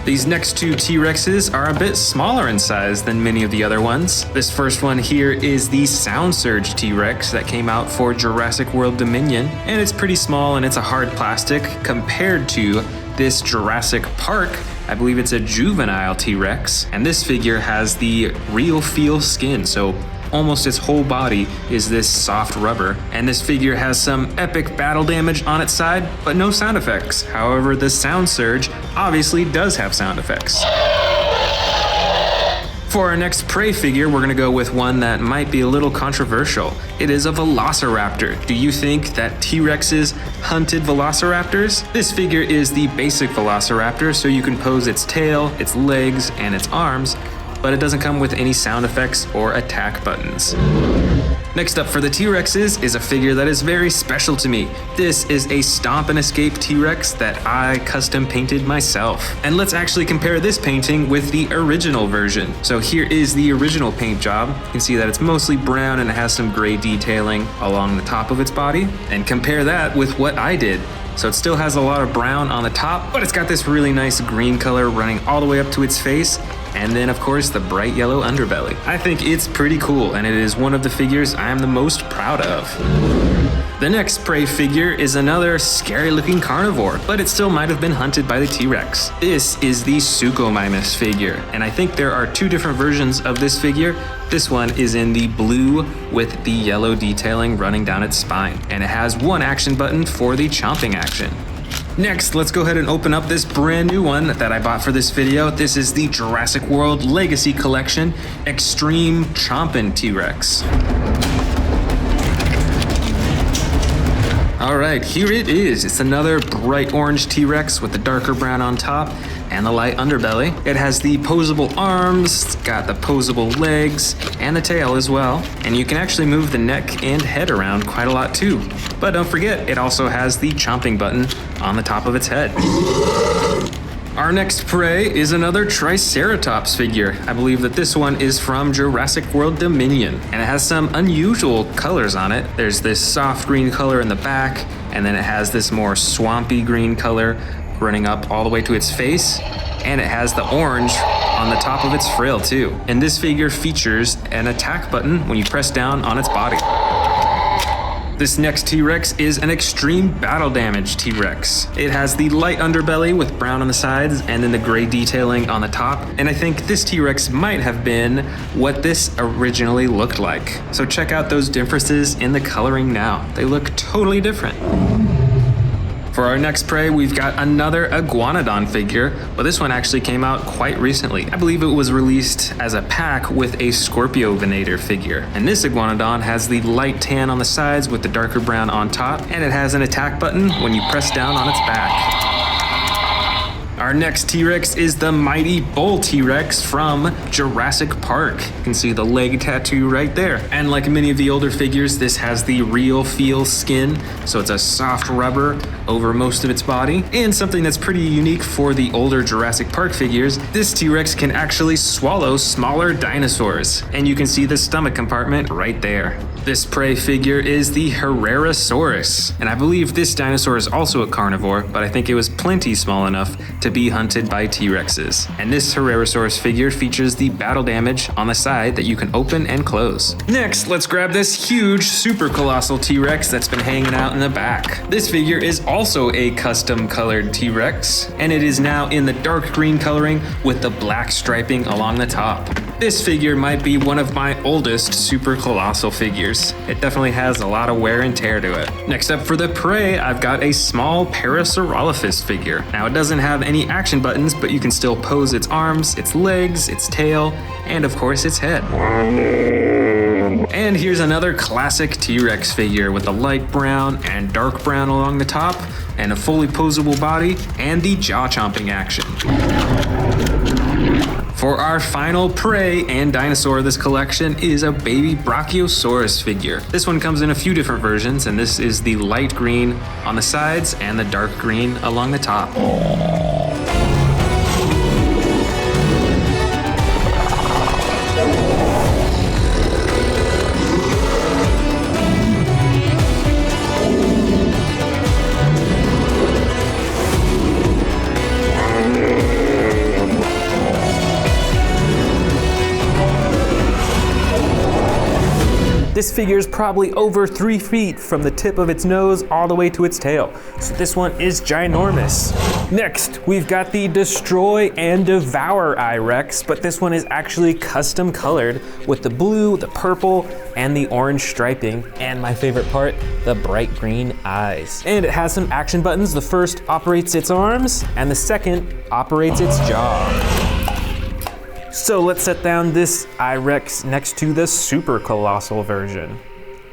These next two T-Rexes are a bit smaller in size than many of the other ones. This first one here is the Sound Surge T-Rex that came out for Jurassic World Dominion. And it's pretty small and it's a hard plastic compared to this Jurassic Park. I believe it's a juvenile T-Rex, and this figure has the real feel skin, so almost its whole body is this soft rubber. And this figure has some epic battle damage on its side, but no sound effects. However, the Sound Surge obviously does have sound effects. For our next prey figure, we're gonna go with one that might be a little controversial. It is a Velociraptor. Do you think that T-Rexes hunted Velociraptors? This figure is the basic Velociraptor, so you can pose its tail, its legs, and its arms, but it doesn't come with any sound effects or attack buttons. Next up for the T-Rexes is a figure that is very special to me. This is a Stomp and Escape T-Rex that I custom painted myself. And let's actually compare this painting with the original version. So here is the original paint job. You can see that it's mostly brown and it has some gray detailing along the top of its body. And compare that with what I did. So it still has a lot of brown on the top, but it's got this really nice green color running all the way up to its face. And then of course the bright yellow underbelly. I think it's pretty cool and it is one of the figures I am the most proud of. The next prey figure is another scary looking carnivore, but it still might have been hunted by the T-Rex. This is the Suchomimus figure, and I think there are two different versions of this figure. This one is in the blue with the yellow detailing running down its spine, and it has one action button for the chomping action. Next, let's go ahead and open up this brand new one that I bought for this video. This is the Jurassic World Legacy Collection Extreme Chompin' T-Rex. All right, here it is. It's another bright orange T-Rex with the darker brown on top and the light underbelly. It has the posable arms, it's got the posable legs, and the tail as well. And you can actually move the neck and head around quite a lot too. But don't forget, it also has the chomping button on the top of its head. Our next prey is another Triceratops figure. I believe that this one is from Jurassic World Dominion, and it has some unusual colors on it. There's this soft green color in the back, and then it has this more swampy green color running up all the way to its face, and it has the orange on the top of its frill too. And this figure features an attack button when you press down on its body. This next T-Rex is an extreme battle damage T-Rex. It has the light underbelly with brown on the sides and then the gray detailing on the top. And I think this T-Rex might have been what this originally looked like. So check out those differences in the coloring now. They look totally different. For our next prey, we've got another Iguanodon figure, but this one actually came out quite recently. I believe it was released as a pack with a Scorpiovinator figure. And this Iguanodon has the light tan on the sides with the darker brown on top, and it has an attack button when you press down on its back. Our next T-Rex is the Mighty Bull T-Rex from Jurassic Park. You can see the leg tattoo right there. And like many of the older figures, this has the real feel skin, so it's a soft rubber over most of its body. And something that's pretty unique for the older Jurassic Park figures, this T-Rex can actually swallow smaller dinosaurs. And you can see the stomach compartment right there. This prey figure is the Herrerasaurus. And I believe this dinosaur is also a carnivore, but I think it was plenty small enough to be hunted by T-Rexes. And this Herrerasaurus figure features the battle damage on the side that you can open and close. Next, let's grab this huge super colossal T-Rex that's been hanging out in the back. This figure is also a custom colored T-Rex, and it is now in the dark green coloring with the black striping along the top. This figure might be one of my oldest super colossal figures. It definitely has a lot of wear and tear to it. Next up for the prey, I've got a small Parasaurolophus figure. Now it doesn't have any action buttons, but you can still pose its arms, its legs, its tail, and of course its head. And here's another classic T-Rex figure with a light brown and dark brown along the top, and a fully posable body, and the jaw chomping action. For our final prey and dinosaur of this collection is a baby Brachiosaurus figure. This one comes in a few different versions, and this is the light green on the sides and the dark green along the top. This figure is probably over 3 feet from the tip of its nose all the way to its tail. So this one is ginormous. Next, we've got the Destroy and Devour Rex, but this one is actually custom colored with the blue, the purple, and the orange striping. And my favorite part, the bright green eyes. And it has some action buttons. The first operates its arms, and the second operates its jaw. So let's set down this I-Rex next to the super colossal version.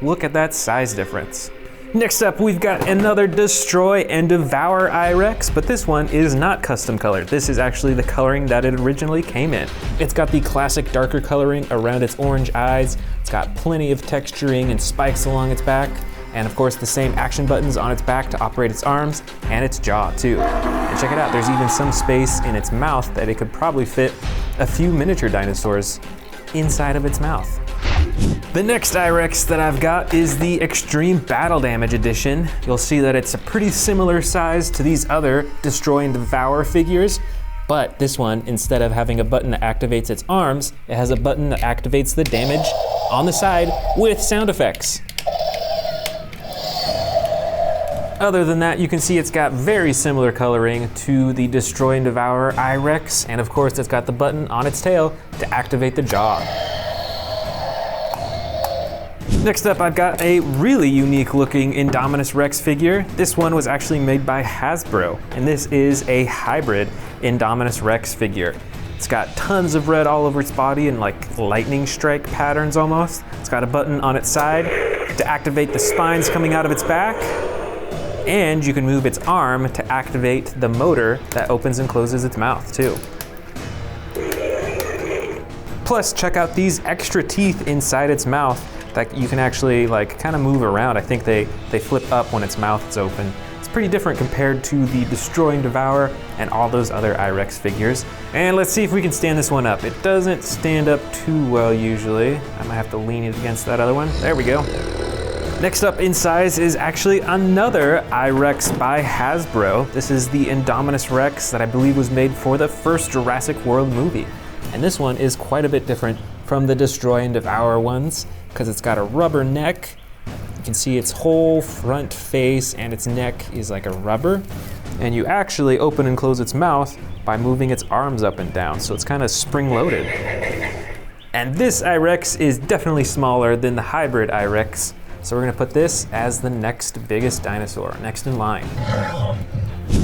Look at that size difference. Next up, we've got another Destroy and Devour I-Rex, but this one is not custom colored. This is actually the coloring that it originally came in. It's got the classic darker coloring around its orange eyes. It's got plenty of texturing and spikes along its back, and of course the same action buttons on its back to operate its arms and its jaw too. And check it out, there's even some space in its mouth that it could probably fit a few miniature dinosaurs inside of its mouth. The next I-Rex that I've got is the Extreme Battle Damage Edition. You'll see that it's a pretty similar size to these other Destroy and Devour figures, but this one, instead of having a button that activates its arms, it has a button that activates the damage on the side with sound effects. Other than that, you can see it's got very similar coloring to the Destroy and Devour I-Rex, and of course it's got the button on its tail to activate the jaw. Next up, I've got a really unique looking Indominus Rex figure. This one was actually made by Hasbro, and this is a hybrid Indominus Rex figure. It's got tons of red all over its body and like lightning strike patterns almost. It's got a button on its side to activate the spines coming out of its back, and you can move its arm to activate the motor that opens and closes its mouth too. Plus, check out these extra teeth inside its mouth that you can actually like kind of move around. I think they flip up when its mouth is open. It's pretty different compared to the Destroy and Devour and all those other I-Rex figures. And let's see if we can stand this one up. It doesn't stand up too well usually. I might have to lean it against that other one. There we go. Next up in size is actually another I-Rex by Hasbro. This is the Indominus Rex that I believe was made for the first Jurassic World movie. And this one is quite a bit different from the Destroy and Devour ones because it's got a rubber neck. You can see its whole front face and its neck is like a rubber. And you actually open and close its mouth by moving its arms up and down. So it's kind of spring-loaded. And this I-Rex is definitely smaller than the hybrid I-Rex. So we're gonna put this as the next biggest dinosaur, next in line.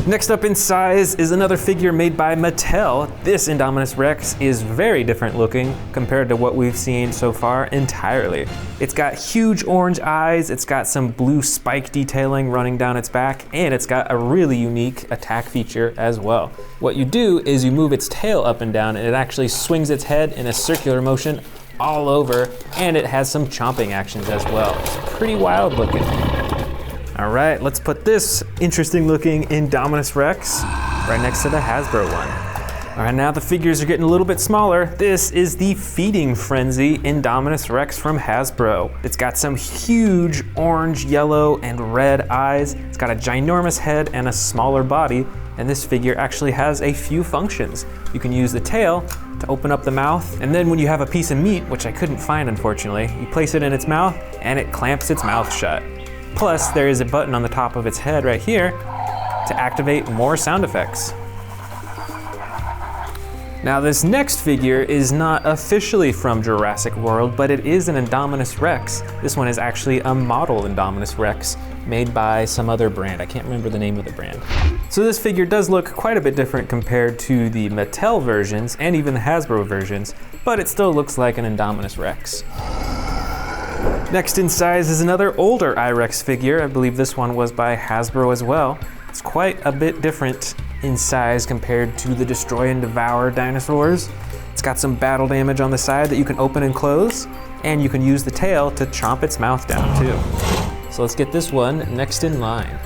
Next up in size is another figure made by Mattel. This Indominus Rex is very different looking compared to what we've seen so far entirely. It's got huge orange eyes, it's got some blue spike detailing running down its back, and it's got a really unique attack feature as well. What you do is you move its tail up and down and it actually swings its head in a circular motion all over, and it has some chomping actions as well. It's pretty wild looking. All right, let's put this interesting looking Indominus Rex right next to the Hasbro one. All right, now the figures are getting a little bit smaller. This is the Feeding Frenzy Indominus Rex from Hasbro. It's got some huge orange, yellow, and red eyes. It's got a ginormous head and a smaller body, and this figure actually has a few functions. You can use the tail to open up the mouth, and then when you have a piece of meat, which I couldn't find unfortunately, you place it in its mouth and it clamps its mouth shut. Plus, there is a button on the top of its head right here to activate more sound effects. Now, this next figure is not officially from Jurassic World, but it is an Indominus Rex. This one is actually a model Indominus Rex made by some other brand. I can't remember the name of the brand. So this figure does look quite a bit different compared to the Mattel versions and even the Hasbro versions, but it still looks like an Indominus Rex. Next in size is another older I-Rex figure. I believe this one was by Hasbro as well. It's quite a bit different in size compared to the Destroy and Devour dinosaurs. It's got some battle damage on the side that you can open and close, and you can use the tail to chomp its mouth down too. So let's get this one next in line.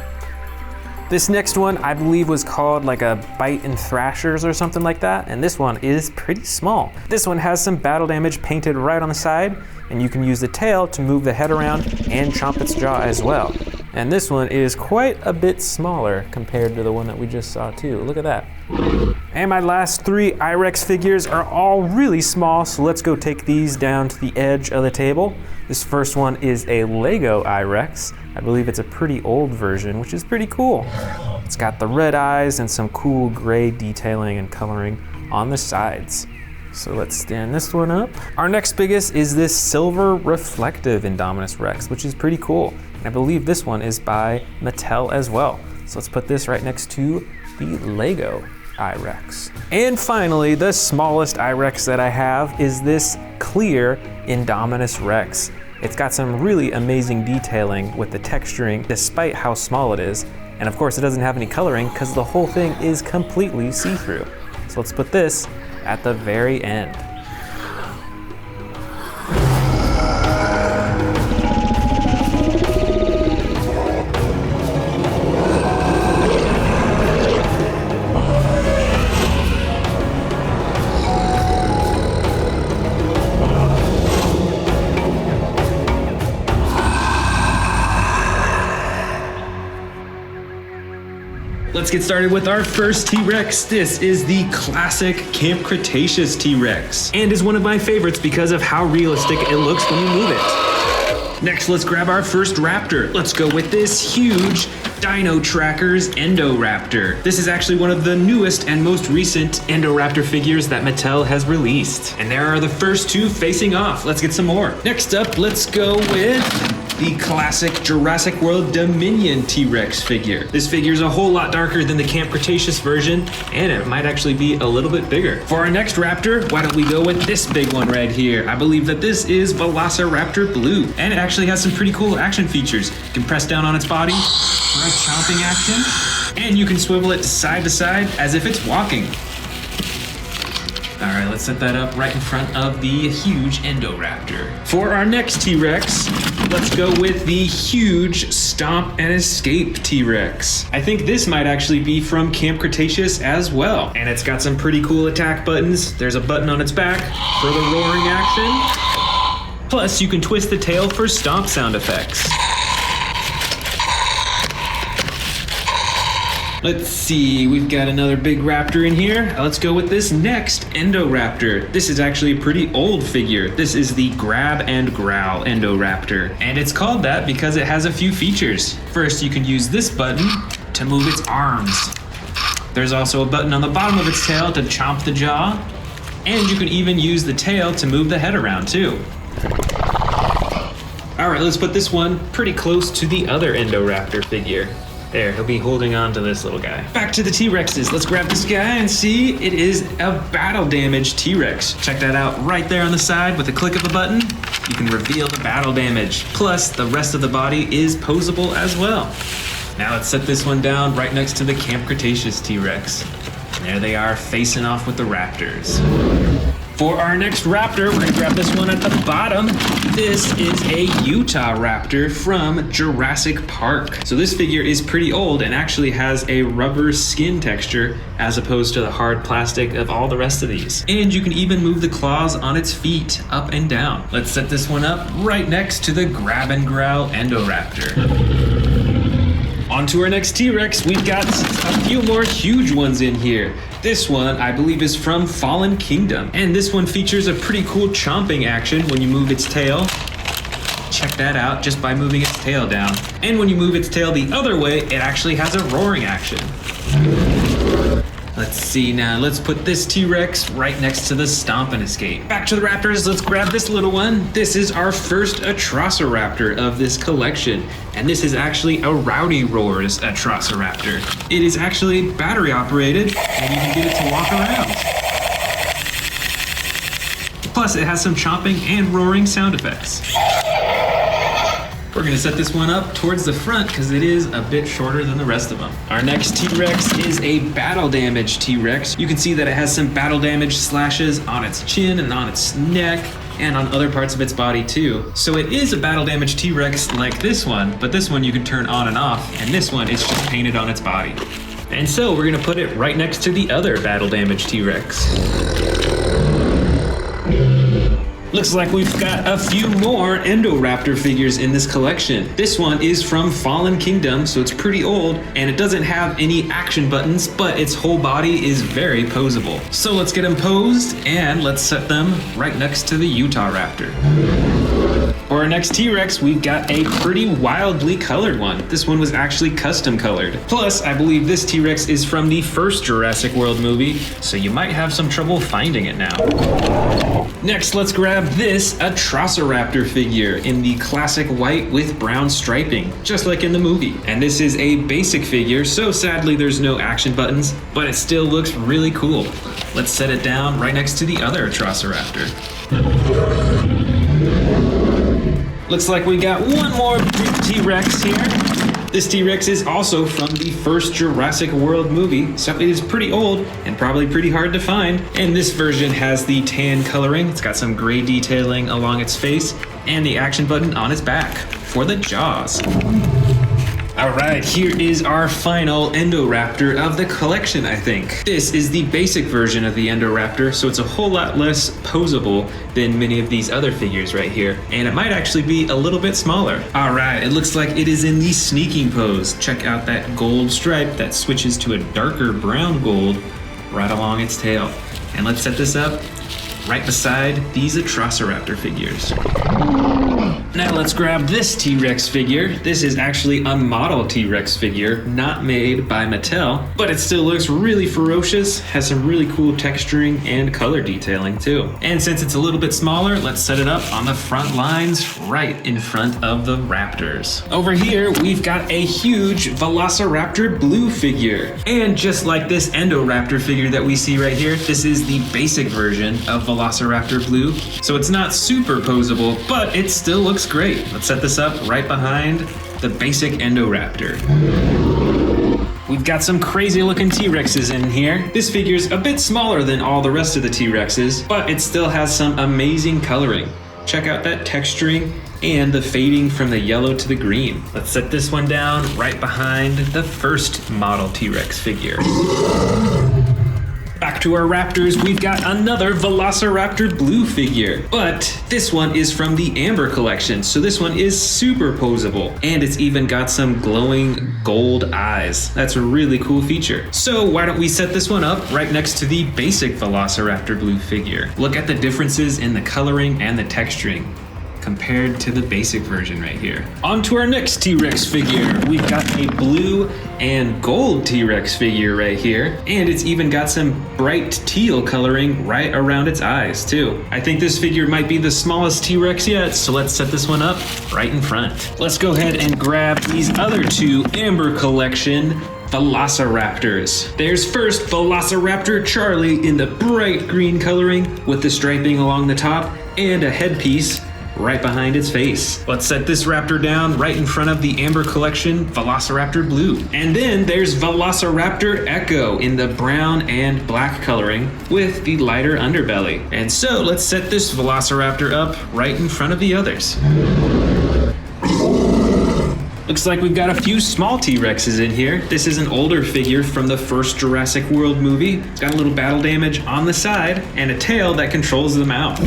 This next one I believe was called like a Bite and Thrashers or something like that, and this one is pretty small. This one has some battle damage painted right on the side, and you can use the tail to move the head around and chomp its jaw as well. And this one is quite a bit smaller compared to the one that we just saw too. Look at that. And my last three I-Rex figures are all really small, so let's go take these down to the edge of the table. This first one is a Lego I-Rex. I believe it's a pretty old version, which is pretty cool. It's got the red eyes and some cool gray detailing and coloring on the sides. So let's stand this one up. Our next biggest is this silver reflective Indominus Rex, which is pretty cool. And I believe this one is by Mattel as well. So let's put this right next to the Lego. I-Rex. And finally, the smallest I-Rex that I have is this clear Indominus Rex. It's got some really amazing detailing with the texturing despite how small it is. And of course it doesn't have any coloring because the whole thing is completely see-through. So let's put this at the very end. Let's get started with our first T-Rex. This is the classic Camp Cretaceous T-Rex, and is one of my favorites because of how realistic it looks when you move it. Next, let's grab our first Raptor. Let's go with this huge Dino Trackers Endoraptor. This is actually one of the newest and most recent Endoraptor figures that Mattel has released. And there are the first two facing off. Let's get some more. Next up, let's go with the classic Jurassic World Dominion T-Rex figure. This figure is a whole lot darker than the Camp Cretaceous version, and it might actually be a little bit bigger. For our next Raptor, why don't we go with this big one right here? I believe that this is Velociraptor Blue, and it actually has some pretty cool action features. You can press down on its body for a chomping action, and you can swivel it side to side as if it's walking. All right, let's set that up right in front of the huge Endoraptor. For our next T-Rex, let's go with the huge Stomp and Escape T-Rex. I think this might actually be from Camp Cretaceous as well. And it's got some pretty cool attack buttons. There's a button on its back for the roaring action. Plus, you can twist the tail for stomp sound effects. Let's see, we've got another big Raptor in here. Let's go with this next Endoraptor. This is actually a pretty old figure. This is the Grab and Growl Endoraptor. And it's called that because it has a few features. First, you can use this button to move its arms. There's also a button on the bottom of its tail to chomp the jaw. And you can even use the tail to move the head around too. All right, let's put this one pretty close to the other Endoraptor figure. There, he'll be holding on to this little guy. Back to the T-Rexes. Let's grab this guy and see, it is a battle damage T-Rex. Check that out right there on the side with a click of a button. You can reveal the battle damage. Plus, the rest of the body is posable as well. Now let's set this one down right next to the Camp Cretaceous T-Rex. And there they are facing off with the Raptors. For our next Raptor, we're gonna grab this one at the bottom. This is a Utah Raptor from Jurassic Park. So this figure is pretty old and actually has a rubber skin texture as opposed to the hard plastic of all the rest of these. And you can even move the claws on its feet up and down. Let's set this one up right next to the Grab and Growl Endoraptor. On to our next T-Rex, we've got a few more huge ones in here. This one, I believe, is from Fallen Kingdom. And this one features a pretty cool chomping action when you move its tail. Check that out just by moving its tail down. And when you move its tail the other way, it actually has a roaring action. Let's see now, let's put this T-Rex right next to the Stomp and Escape. Back to the Raptors, let's grab this little one. This is our first Atrociraptor of this collection. And this is actually a Rowdy Roars Atrociraptor. It is actually battery operated and you can get it to walk around. Plus it has some chomping and roaring sound effects. We're gonna set this one up towards the front because it is a bit shorter than the rest of them. Our next T-Rex is a battle damage T-Rex. You can see that it has some battle damage slashes on its chin and on its neck and on other parts of its body too. So it is a battle damage T-Rex like this one, but this one you can turn on and off, and this one is just painted on its body. And so we're gonna put it right next to the other battle damage T-Rex. Looks like we've got a few more Endoraptor figures in this collection. This one is from Fallen Kingdom, so it's pretty old, and it doesn't have any action buttons, but its whole body is very posable. So let's get them posed, and let's set them right next to the Utah Raptor. For to our next T-Rex, we've got a pretty wildly colored one. This one was actually custom colored. Plus, I believe this T-Rex is from the first Jurassic World movie, so you might have some trouble finding it now. Next, let's grab this Atrociraptor figure in the classic white with brown striping, just like in the movie. And this is a basic figure, so sadly there's no action buttons, but it still looks really cool. Let's set it down right next to the other Atrociraptor. Looks like we got one more big T-Rex here. This T-Rex is also from the first Jurassic World movie, so it is pretty old and probably pretty hard to find. And this version has the tan coloring. It's got some gray detailing along its face and the action button on its back for the jaws. All right, here is our final Endoraptor of the collection, I think. This is the basic version of the Endoraptor, so it's a whole lot less posable than many of these other figures right here. And it might actually be a little bit smaller. All right, it looks like it is in the sneaking pose. Check out that gold stripe that switches to a darker brown gold right along its tail. And let's set this up right beside these Atrociraptor figures. Now let's grab this T-Rex figure. This is actually a model T-Rex figure, not made by Mattel, but it still looks really ferocious, has some really cool texturing and color detailing too. And since it's a little bit smaller, let's set it up on the front lines right in front of the Raptors. Over here, we've got a huge Velociraptor blue figure. And just like this Endoraptor figure that we see right here, this is the basic version of Velociraptor blue. So it's not super posable, but it still looks great. Let's set this up right behind the basic Endoraptor. We've got some crazy looking T-Rexes in here. This figure's a bit smaller than all the rest of the T-Rexes, but it still has some amazing coloring. Check out that texturing and the fading from the yellow to the green. Let's set this one down right behind the first model T-Rex figure. Back to our Raptors, we've got another Velociraptor blue figure, but this one is from the Amber collection, so this one is super posable, and it's even got some glowing gold eyes. That's a really cool feature. So why don't we set this one up right next to the basic Velociraptor blue figure. Look at the differences in the coloring and the texturing compared to the basic version right here. On to our next T-Rex figure. We've got a blue and gold T-Rex figure right here, and it's even got some bright teal coloring right around its eyes too. I think this figure might be the smallest T-Rex yet, so let's set this one up right in front. Let's go ahead and grab these other two Amber collection Velociraptors. There's first Velociraptor Charlie in the bright green coloring with the striping along the top and a headpiece right behind its face. Let's set this raptor down right in front of the Amber collection Velociraptor blue. And then there's Velociraptor Echo in the brown and black coloring with the lighter underbelly. And so let's set this Velociraptor up right in front of the others. Looks like we've got a few small T-Rexes in here. This is an older figure from the first Jurassic World movie. It's got a little battle damage on the side and a tail that controls the mouth.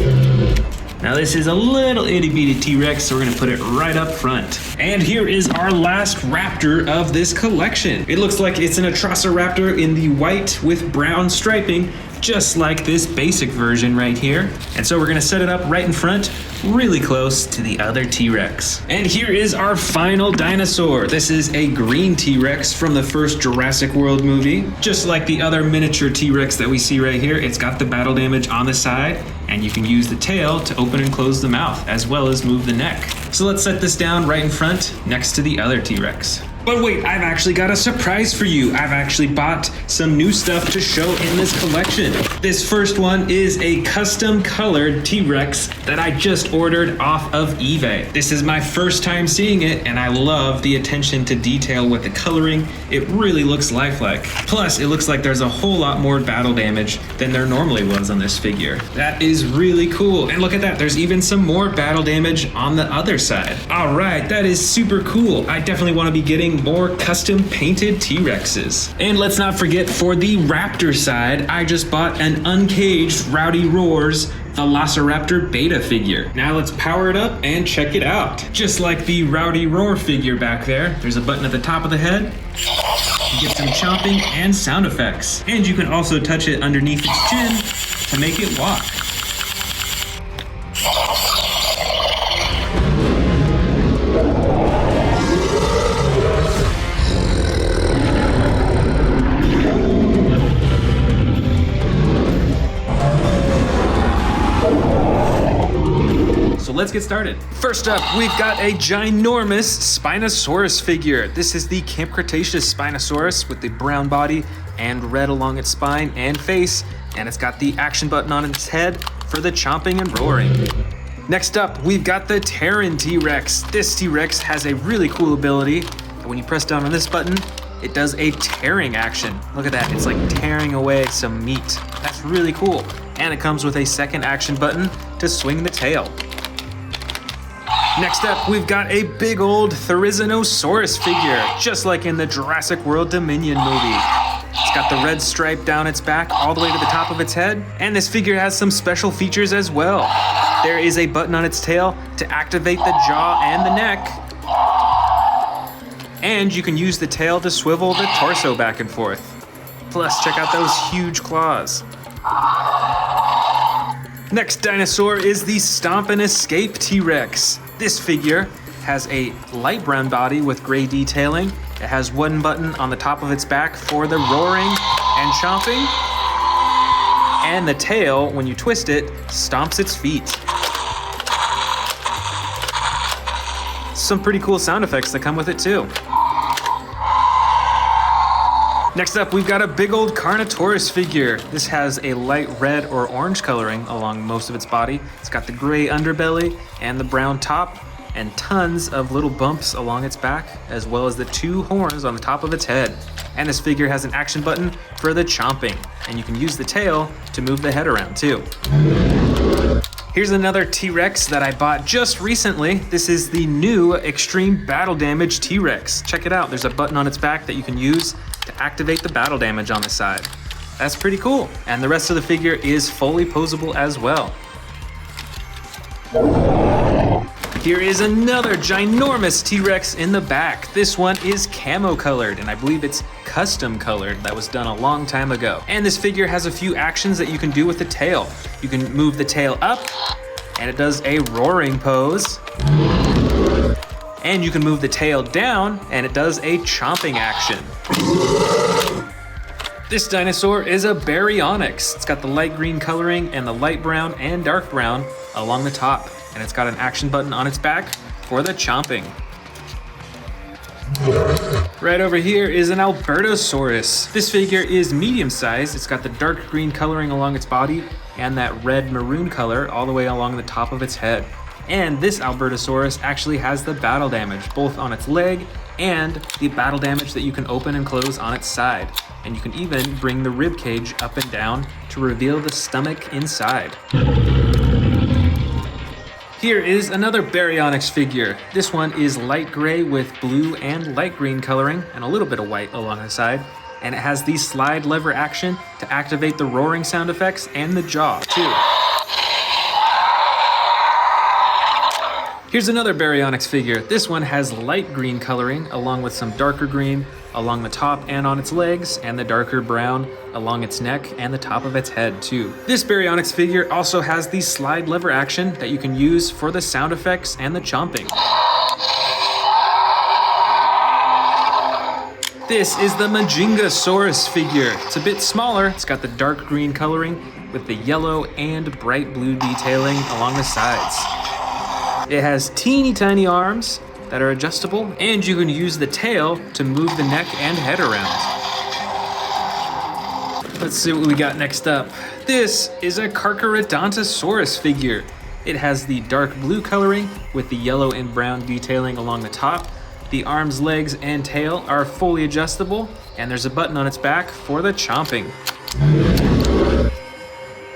Now this is a little itty bitty T-Rex, so we're gonna put it right up front. And here is our last Raptor of this collection. It looks like it's an Atrociraptor in the white with brown striping, just like this basic version right here. And so we're gonna set it up right in front, really close to the other T-Rex. And here is our final dinosaur. This is a green T-Rex from the first Jurassic World movie. Just like the other miniature T-Rex that we see right here, it's got the battle damage on the side, and you can use the tail to open and close the mouth, as well as move the neck. So let's set this down right in front, next to the other T-Rex. But wait, I've actually got a surprise for you. I've actually bought some new stuff to show in this collection. This first one is a custom colored T-Rex that I just ordered off of eBay. This is my first time seeing it, and I love the attention to detail with the coloring. It really looks lifelike. Plus, it looks like there's a whole lot more battle damage than there normally was on this figure. That is really cool. And look at that, there's even some more battle damage on the other side. All right, that is super cool. I definitely want to be getting more custom painted T-Rexes. And let's not forget, for the Raptor side, I just bought an uncaged Rowdy Roars Velociraptor beta figure. Now let's power it up and check it out. Just like the Rowdy Roar figure back there, there's a button at the top of the head. You get some chomping and sound effects. And you can also touch it underneath its chin to make it walk. let's get started. First up, we've got a ginormous Spinosaurus figure. This is the Camp Cretaceous Spinosaurus with the brown body and red along its spine and face, and it's got the action button on its head for the chomping and roaring. Next up, we've got the Terran T-Rex. This T-Rex has a really cool ability. When you press down on this button, it does a tearing action. Look at that, it's like tearing away some meat. That's really cool. And it comes with a second action button to swing the tail. Next up, we've got a big old Therizinosaurus figure, just like in the Jurassic World Dominion movie. It's got the red stripe down its back all the way to the top of its head, and this figure has some special features as well. There is a button on its tail to activate the jaw and the neck, and you can use the tail to swivel the torso back and forth. Plus, check out those huge claws. Next dinosaur is the Stomp and Escape T-Rex. This figure has a light brown body with gray detailing. It has one button on the top of its back for the roaring and chomping. And the tail, when you twist it, stomps its feet. Some pretty cool sound effects that come with it too. Next up, we've got a big old Carnotaurus figure. This has a light red or orange coloring along most of its body. It's got the gray underbelly and the brown top, and tons of little bumps along its back, as well as the two horns on the top of its head. And this figure has an action button for the chomping, and you can use the tail to move the head around too. Here's another T-Rex that I bought just recently. This is the new Extreme Battle Damage T-Rex. Check it out, there's a button on its back that you can use to activate the battle damage on the side. That's pretty cool. And the rest of the figure is fully posable as well. Here is another ginormous T-Rex in the back. This one is camo colored, and I believe it's custom colored. That was done a long time ago. And this figure has a few actions that you can do with the tail. You can move the tail up, and it does a roaring pose. And you can move the tail down, and it does a chomping action. This dinosaur is a Baryonyx. It's got the light green coloring and the light brown and dark brown along the top. And it's got an action button on its back for the chomping. Right over here is an Albertosaurus. This figure is medium sized. It's got the dark green coloring along its body and that red maroon color all the way along the top of its head. And this Albertosaurus actually has the battle damage, both on its leg and the battle damage that you can open and close on its side. And you can even bring the rib cage up and down to reveal the stomach inside. Here is another Baryonyx figure. This one is light gray with blue and light green coloring and a little bit of white along the side. And it has the slide lever action to activate the roaring sound effects and the jaw too. Here's another Baryonyx figure. This one has light green coloring along with some darker green along the top and on its legs, and the darker brown along its neck and the top of its head too. This Baryonyx figure also has the slide lever action that you can use for the sound effects and the chomping. This is the Majingasaurus figure. It's a bit smaller. It's got the dark green coloring with the yellow and bright blue detailing along the sides. It has teeny tiny arms that are adjustable, and you can use the tail to move the neck and head around. Let's see what we got next up. This is a Carcharodontosaurus figure. It has the dark blue coloring with the yellow and brown detailing along the top. The arms, legs, and tail are fully adjustable, and there's a button on its back for the chomping.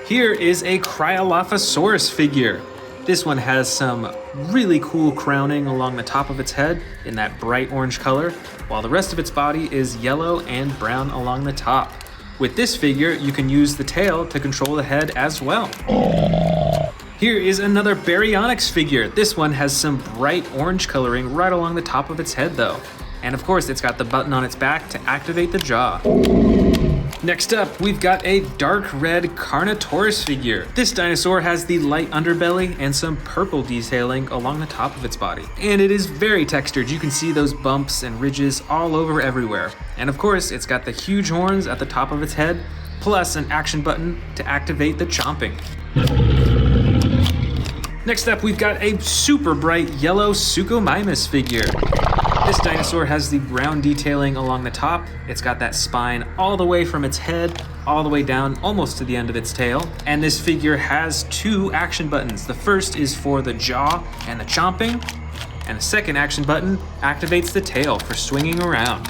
Here is a Cryolophosaurus figure. This one has some really cool crowning along the top of its head in that bright orange color, while the rest of its body is yellow and brown along the top. With this figure, you can use the tail to control the head as well. Here is another Baryonyx figure. This one has some bright orange coloring right along the top of its head though. And of course, it's got the button on its back to activate the jaw. Next up, we've got a dark red Carnotaurus figure. This dinosaur has the light underbelly and some purple detailing along the top of its body. And it is very textured. You can see those bumps and ridges all over everywhere. And of course, it's got the huge horns at the top of its head, plus an action button to activate the chomping. Next up, we've got a super bright yellow Suchomimus figure. This dinosaur has the brown detailing along the top. It's got that spine all the way from its head, all the way down almost to the end of its tail. And this figure has 2 action buttons. The first is for the jaw and the chomping, and the second action button activates the tail for swinging around.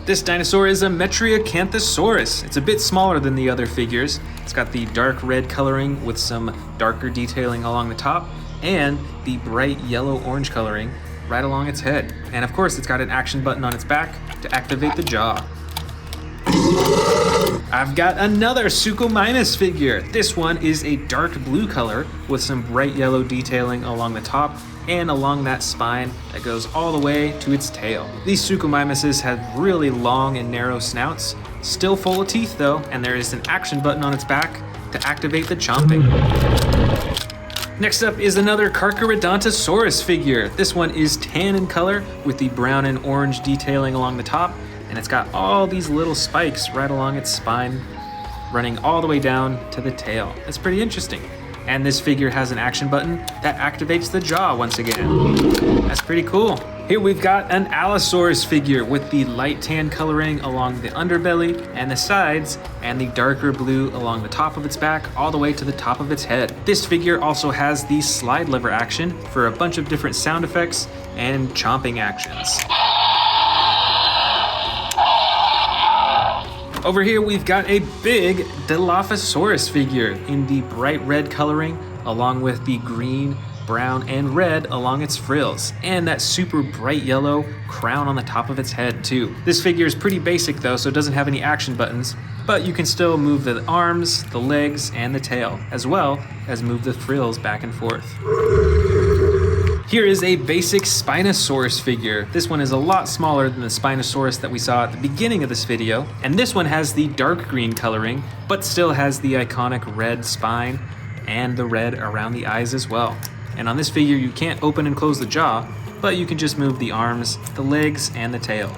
This dinosaur is a Metriacanthosaurus. It's a bit smaller than the other figures. It's got the dark red coloring with some darker detailing along the top, and the bright yellow-orange coloring right along its head. And of course, it's got an action button on its back to activate the jaw. I've got another Suchomimus figure. This one is a dark blue color with some bright yellow detailing along the top and along that spine that goes all the way to its tail. These Suchomimuses have really long and narrow snouts, still full of teeth though, and there is an action button on its back to activate the chomping. Next up is another Carcharodontosaurus figure. This one is tan in color with the brown and orange detailing along the top, and it's got all these little spikes right along its spine, running all the way down to the tail. That's pretty interesting. And this figure has an action button that activates the jaw once again. That's pretty cool. Here we've got an Allosaurus figure with the light tan coloring along the underbelly and the sides, and the darker blue along the top of its back all the way to the top of its head. This figure also has the slide lever action for a bunch of different sound effects and chomping actions. Over here we've got a big Dilophosaurus figure in the bright red coloring along with the green, brown, and red along its frills, and that super bright yellow crown on the top of its head too. This figure is pretty basic though, so it doesn't have any action buttons, but you can still move the arms, the legs, and the tail, as well as move the frills back and forth. Here is a basic Spinosaurus figure. This one is a lot smaller than the Spinosaurus that we saw at the beginning of this video, and this one has the dark green coloring, but still has the iconic red spine and the red around the eyes as well. And on this figure, you can't open and close the jaw, but you can just move the arms, the legs, and the tail.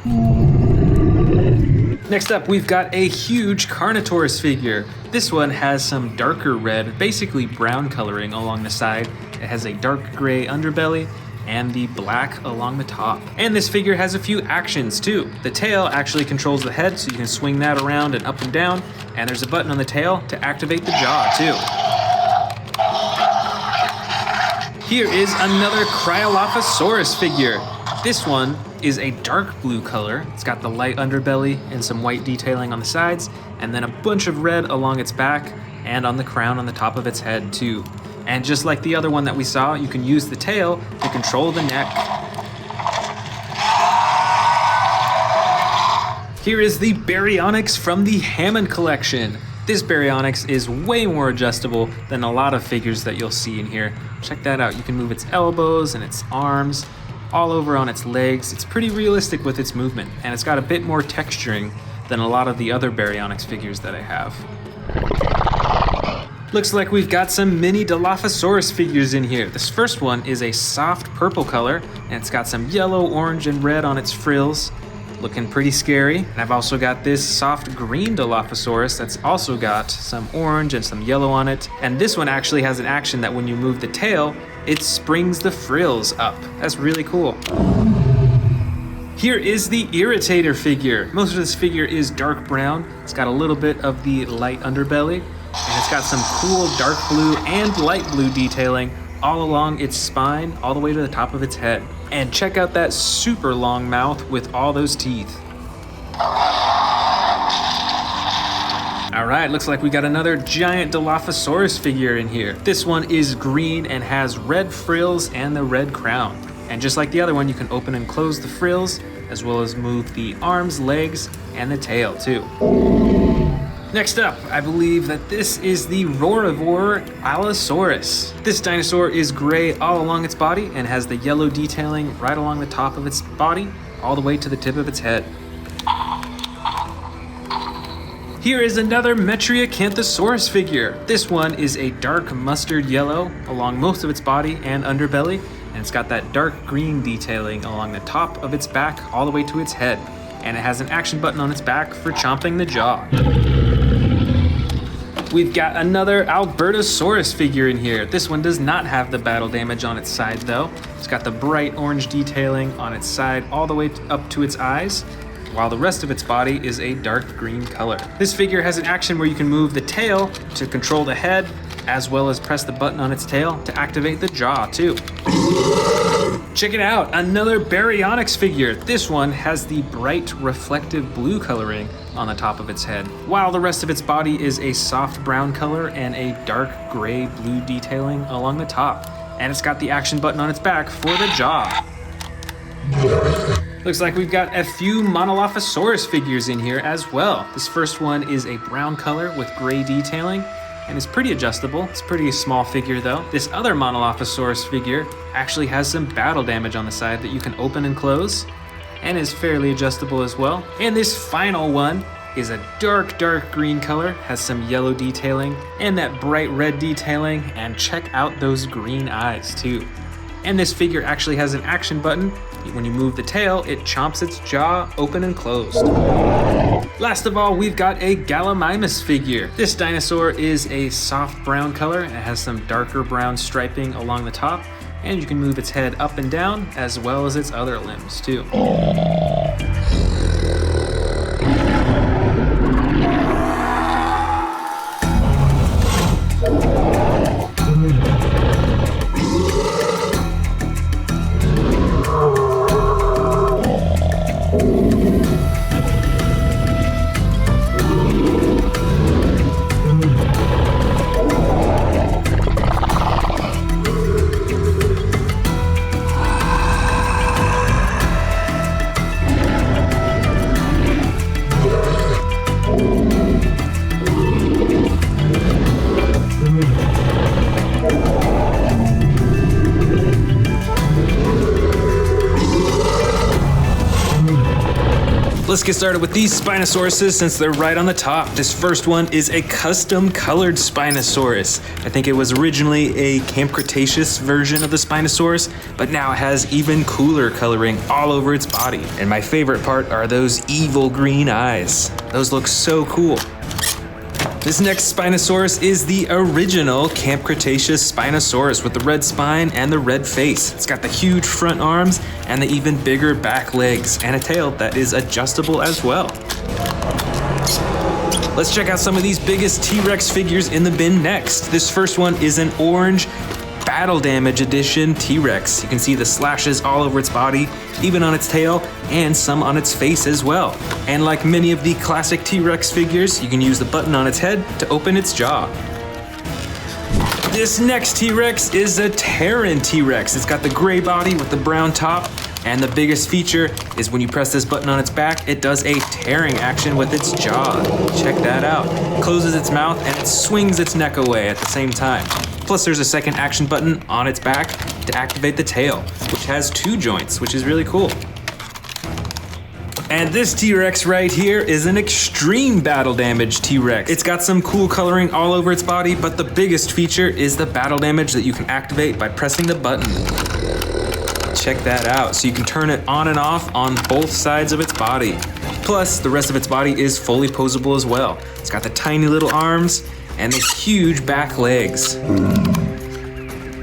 Next up, we've got a huge Carnotaurus figure. This one has some darker red, basically brown coloring along the side. It has a dark gray underbelly and the black along the top. And this figure has a few actions too. The tail actually controls the head, so you can swing that around and up and down, and there's a button on the tail to activate the jaw too. Here is another Cryolophosaurus figure. This one is a dark blue color. It's got the light underbelly and some white detailing on the sides, and then a bunch of red along its back and on the crown on the top of its head too. And just like the other one that we saw, you can use the tail to control the neck. Here is the Baryonyx from the Hammond collection. This Baryonyx is way more adjustable than a lot of figures that you'll see in here. Check that out. You can move its elbows and its arms, all over on its legs. It's pretty realistic with its movement, and it's got a bit more texturing than a lot of the other Baryonyx figures that I have. Looks like we've got some mini Dilophosaurus figures in here. This first one is a soft purple color, and it's got some yellow, orange, and red on its frills. Looking pretty scary. And I've also got this soft green Dilophosaurus that's also got some orange and some yellow on it. And this one actually has an action that when you move the tail, it springs the frills up. That's really cool. Here is the Irritator figure. Most of this figure is dark brown. It's got a little bit of the light underbelly, and it's got some cool dark blue and light blue detailing all along its spine, all the way to the top of its head. And check out that super long mouth with all those teeth. All right, looks like we got another giant Dilophosaurus figure in here. This one is green and has red frills and the red crown. And just like the other one, you can open and close the frills, as well as move the arms, legs, and the tail too. Next up, I believe that this is the Roarivore Allosaurus. This dinosaur is gray all along its body and has the yellow detailing right along the top of its body, all the way to the tip of its head. Here is another Metriacanthosaurus figure. This one is a dark mustard yellow along most of its body and underbelly, and it's got that dark green detailing along the top of its back all the way to its head. And it has an action button on its back for chomping the jaw. up, we've got another Albertosaurus figure in here. This one does not have the battle damage on its side though. It's got the bright orange detailing on its side all the way up to its eyes, while the rest of its body is a dark green color. This figure has an action where you can move the tail to control the head, as well as press the button on its tail to activate the jaw too. Check it out, another Baryonyx figure. This one has the bright reflective blue coloring on the top of its head, while the rest of its body is a soft brown color and a dark gray blue detailing along the top. And it's got the action button on its back for the jaw. Looks like we've got a few Monolophosaurus figures in here as well. This first one is a brown color with gray detailing, and it's pretty adjustable. It's a pretty small figure though. This other Monolophosaurus figure actually has some battle damage on the side that you can open and close, and is fairly adjustable as well. And this final one is a dark green color, has some yellow detailing and that bright red detailing, and check out those green eyes too. And this figure actually has an action button. When you move the tail, it chomps its jaw open and closed. Last of all, we've got a Gallimimus figure. This dinosaur is a soft brown color and it has some darker brown striping along the top, and you can move its head up and down as well as its other limbs too. Let's get started with these Spinosauruses since they're right on the top. This first one is a custom colored Spinosaurus. I think it was originally a Camp Cretaceous version of the Spinosaurus, but now it has even cooler coloring all over its body. And my favorite part are those evil green eyes. Those look so cool. This next Spinosaurus is the original Camp Cretaceous Spinosaurus with the red spine and the red face. It's got the huge front arms and the even bigger back legs and a tail that is adjustable as well. Let's check out some of these biggest T-Rex figures in the bin next. This first one is an orange Battle Damage Edition T-Rex. You can see the slashes all over its body, even on its tail, and some on its face as well. And like many of the classic T-Rex figures, you can use the button on its head to open its jaw. This next T-Rex is a Terran T-Rex. It's got the gray body with the brown top, and the biggest feature is when you press this button on its back, it does a tearing action with its jaw. Check that out. It closes its mouth and it swings its neck away at the same time. Plus there's a second action button on its back to activate the tail, which has 2 joints, which is really cool. And this T-Rex right here is an extreme battle damage T-Rex. It's got some cool coloring all over its body, but the biggest feature is the battle damage that you can activate by pressing the button. Check that out. So you can turn it on and off on both sides of its body. Plus, the rest of its body is fully posable as well. It's got the tiny little arms and the huge back legs.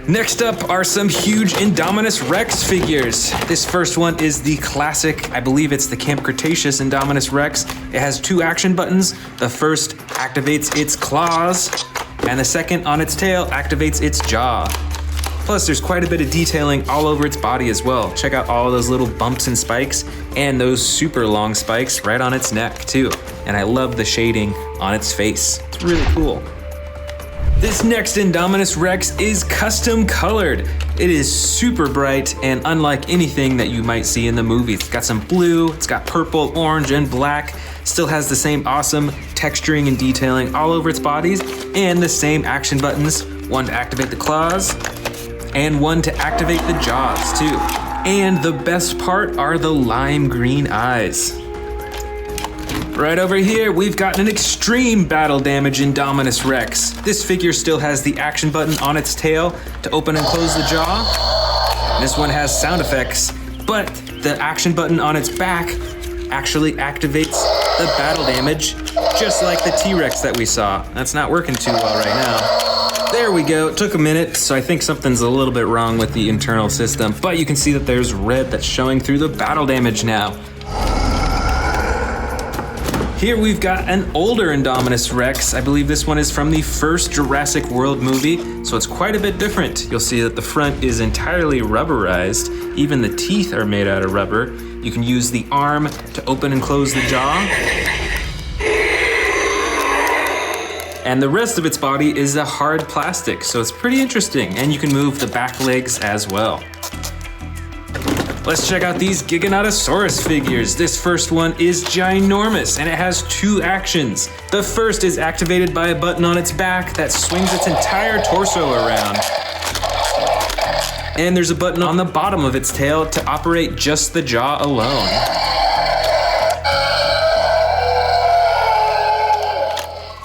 Next up are some huge Indominus Rex figures. This first one is the classic, I believe it's the Camp Cretaceous Indominus Rex. It has 2 action buttons. The first activates its claws, and the second on its tail activates its jaw. Plus there's quite a bit of detailing all over its body as well. Check out all those little bumps and spikes, and those super long spikes right on its neck too. And I love the shading on its face. It's really cool. This next Indominus Rex is custom colored. It is super bright and unlike anything that you might see in the movies. It's got some blue, it's got purple, orange, and black. Still has the same awesome texturing and detailing all over its bodies, and the same action buttons, one to activate the claws, and one to activate the jaws too. And the best part are the lime green eyes. Right over here, we've got an extreme battle damage Indominus Rex. This figure still has the action button on its tail to open and close the jaw. This one has sound effects, but the action button on its back actually activates the battle damage just like the T-Rex that we saw. That's not working too well right now. There we go. It took a minute, so I think something's a little bit wrong with the internal system, but you can see that there's red that's showing through the battle damage now. Here we've got an older Indominus Rex. I believe this one is from the first Jurassic World movie, so it's quite a bit different. You'll see that the front is entirely rubberized. Even the teeth are made out of rubber. You can use the arm to open and close the jaw. And the rest of its body is a hard plastic, so it's pretty interesting. And you can move the back legs as well. Let's check out these Giganotosaurus figures. This first one is ginormous and it has two actions. The first is activated by a button on its back that swings its entire torso around. And there's a button on the bottom of its tail to operate just the jaw alone.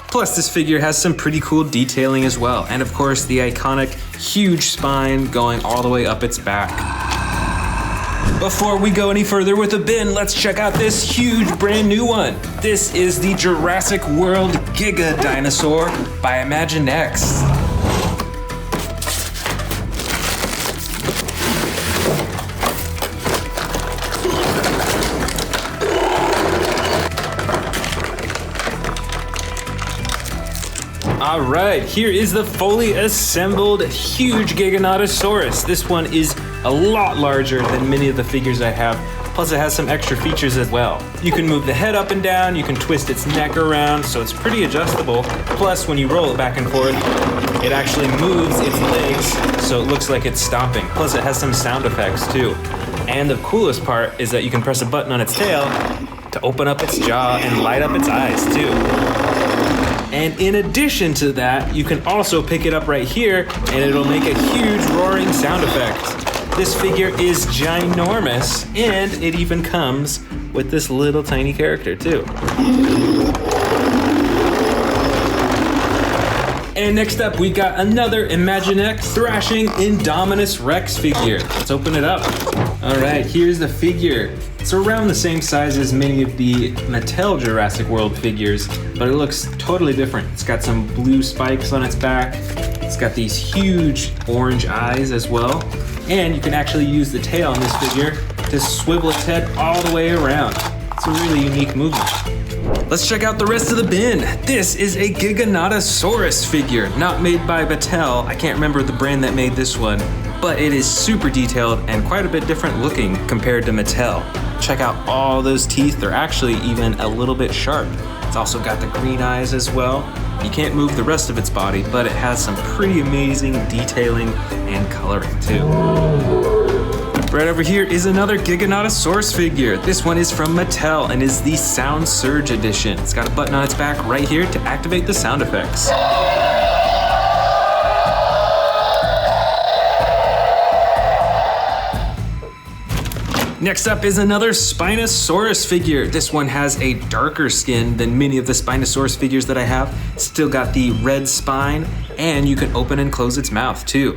Plus, this figure has some pretty cool detailing as well. And of course, the iconic huge spine going all the way up its back. Before we go any further with the bin, let's check out this huge brand new one. This is the Jurassic World Giga Dinosaur by Imaginex. All right, here is the fully assembled huge Giganotosaurus. This one is a lot larger than many of the figures I have, plus it has some extra features as well. You can move the head up and down, you can twist its neck around, so it's pretty adjustable. Plus, when you roll it back and forth, it actually moves its legs, so it looks like it's stomping. Plus, it has some sound effects too. And the coolest part is that you can press a button on its tail to open up its jaw and light up its eyes too. And in addition to that, you can also pick it up right here and it'll make a huge roaring sound effect. This figure is ginormous and it even comes with this little tiny character too. And next up, we got another Imaginex thrashing Indominus Rex figure. Let's open it up. All right, here's the figure. It's around the same size as many of the Mattel Jurassic World figures, but it looks totally different. It's got some blue spikes on its back. It's got these huge orange eyes as well. And you can actually use the tail on this figure to swivel its head all the way around. It's a really unique movement. Let's check out the rest of the bin. This is a Giganotosaurus figure, not made by Mattel. I can't remember the brand that made this one, but it is super detailed and quite a bit different looking compared to Mattel. Check out all those teeth. They're actually even a little bit sharp. It's also got the green eyes as well. You can't move the rest of its body, but it has some pretty amazing detailing and coloring too. Right over here is another Giganotosaurus figure. This one is from Mattel and is the Sound Surge edition. It's got a button on its back right here to activate the sound effects. Next up is another Spinosaurus figure. This one has a darker skin than many of the Spinosaurus figures that I have. Still got the red spine, and you can open and close its mouth too.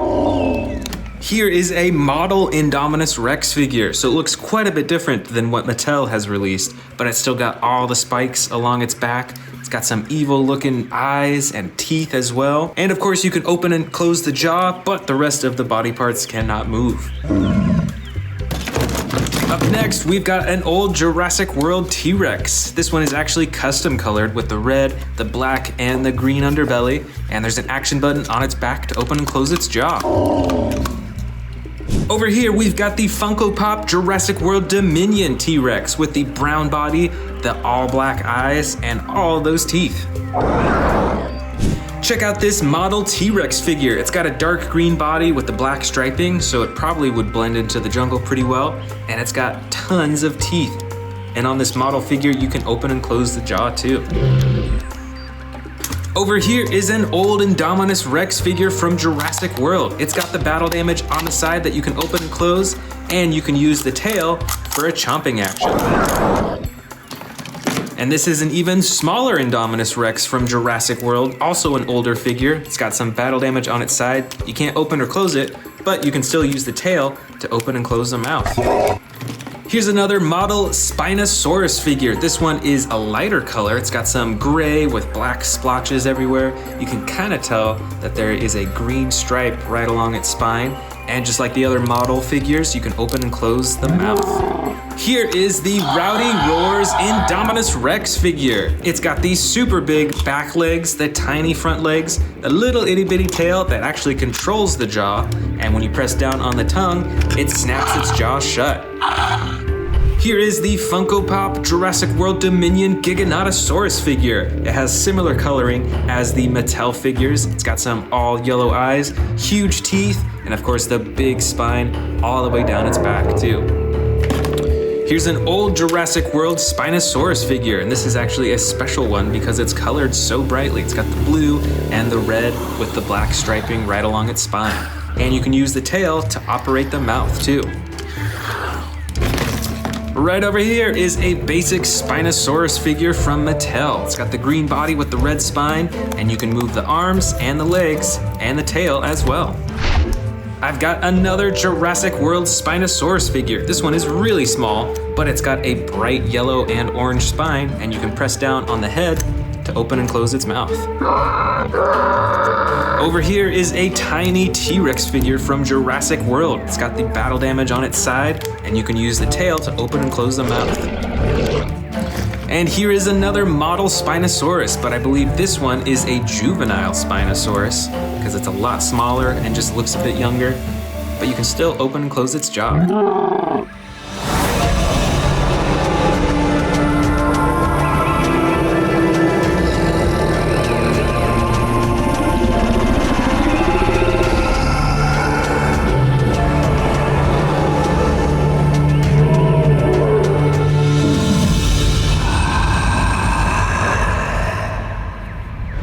Here is a model Indominus Rex figure, so it looks quite a bit different than what Mattel has released, but it's still got all the spikes along its back. It's got some evil looking eyes and teeth as well. And of course you can open and close the jaw, but the rest of the body parts cannot move. Up next, we've got an old Jurassic World T-Rex. This one is actually custom colored with the red, the black, and the green underbelly, and there's an action button on its back to open and close its jaw. Over here, we've got the Funko Pop Jurassic World Dominion T-Rex with the brown body, the all black eyes, and all those teeth. Check out this model T-Rex figure. It's got a dark green body with the black striping, so it probably would blend into the jungle pretty well, and it's got tons of teeth. And on this model figure, you can open and close the jaw too. Over here is an old Indominus Rex figure from Jurassic World. It's got the battle damage on the side that you can open and close, and you can use the tail for a chomping action. And this is an even smaller Indominus Rex from Jurassic World, also an older figure. It's got some battle damage on its side. You can't open or close it, but you can still use the tail to open and close the mouth. Here's another model Spinosaurus figure. This one is a lighter color. It's got some gray with black splotches everywhere. You can kind of tell that there is a green stripe right along its spine. And just like the other model figures, you can open and close the mouth. Here is the Rowdy Roars Indominus Rex figure. It's got these super big back legs, the tiny front legs, a little itty bitty tail that actually controls the jaw. And when you press down on the tongue, it snaps its jaw shut. Here is the Funko Pop Jurassic World Dominion Giganotosaurus figure. It has similar coloring as the Mattel figures. It's got some all yellow eyes, huge teeth, and of course the big spine all the way down its back too. Here's an old Jurassic World Spinosaurus figure, and this is actually a special one because it's colored so brightly. It's got the blue and the red with the black striping right along its spine. And you can use the tail to operate the mouth too. Right over here is a basic Spinosaurus figure from Mattel. It's got the green body with the red spine, and you can move the arms and the legs and the tail as well. I've got another Jurassic World Spinosaurus figure. This one is really small, but it's got a bright yellow and orange spine, and you can press down on the head to open and close its mouth. Over here is a tiny T-Rex figure from Jurassic World. It's got the battle damage on its side, and you can use the tail to open and close the mouth. And here is another model Spinosaurus, but I believe this one is a juvenile Spinosaurus because it's a lot smaller and just looks a bit younger, but you can still open and close its jaw.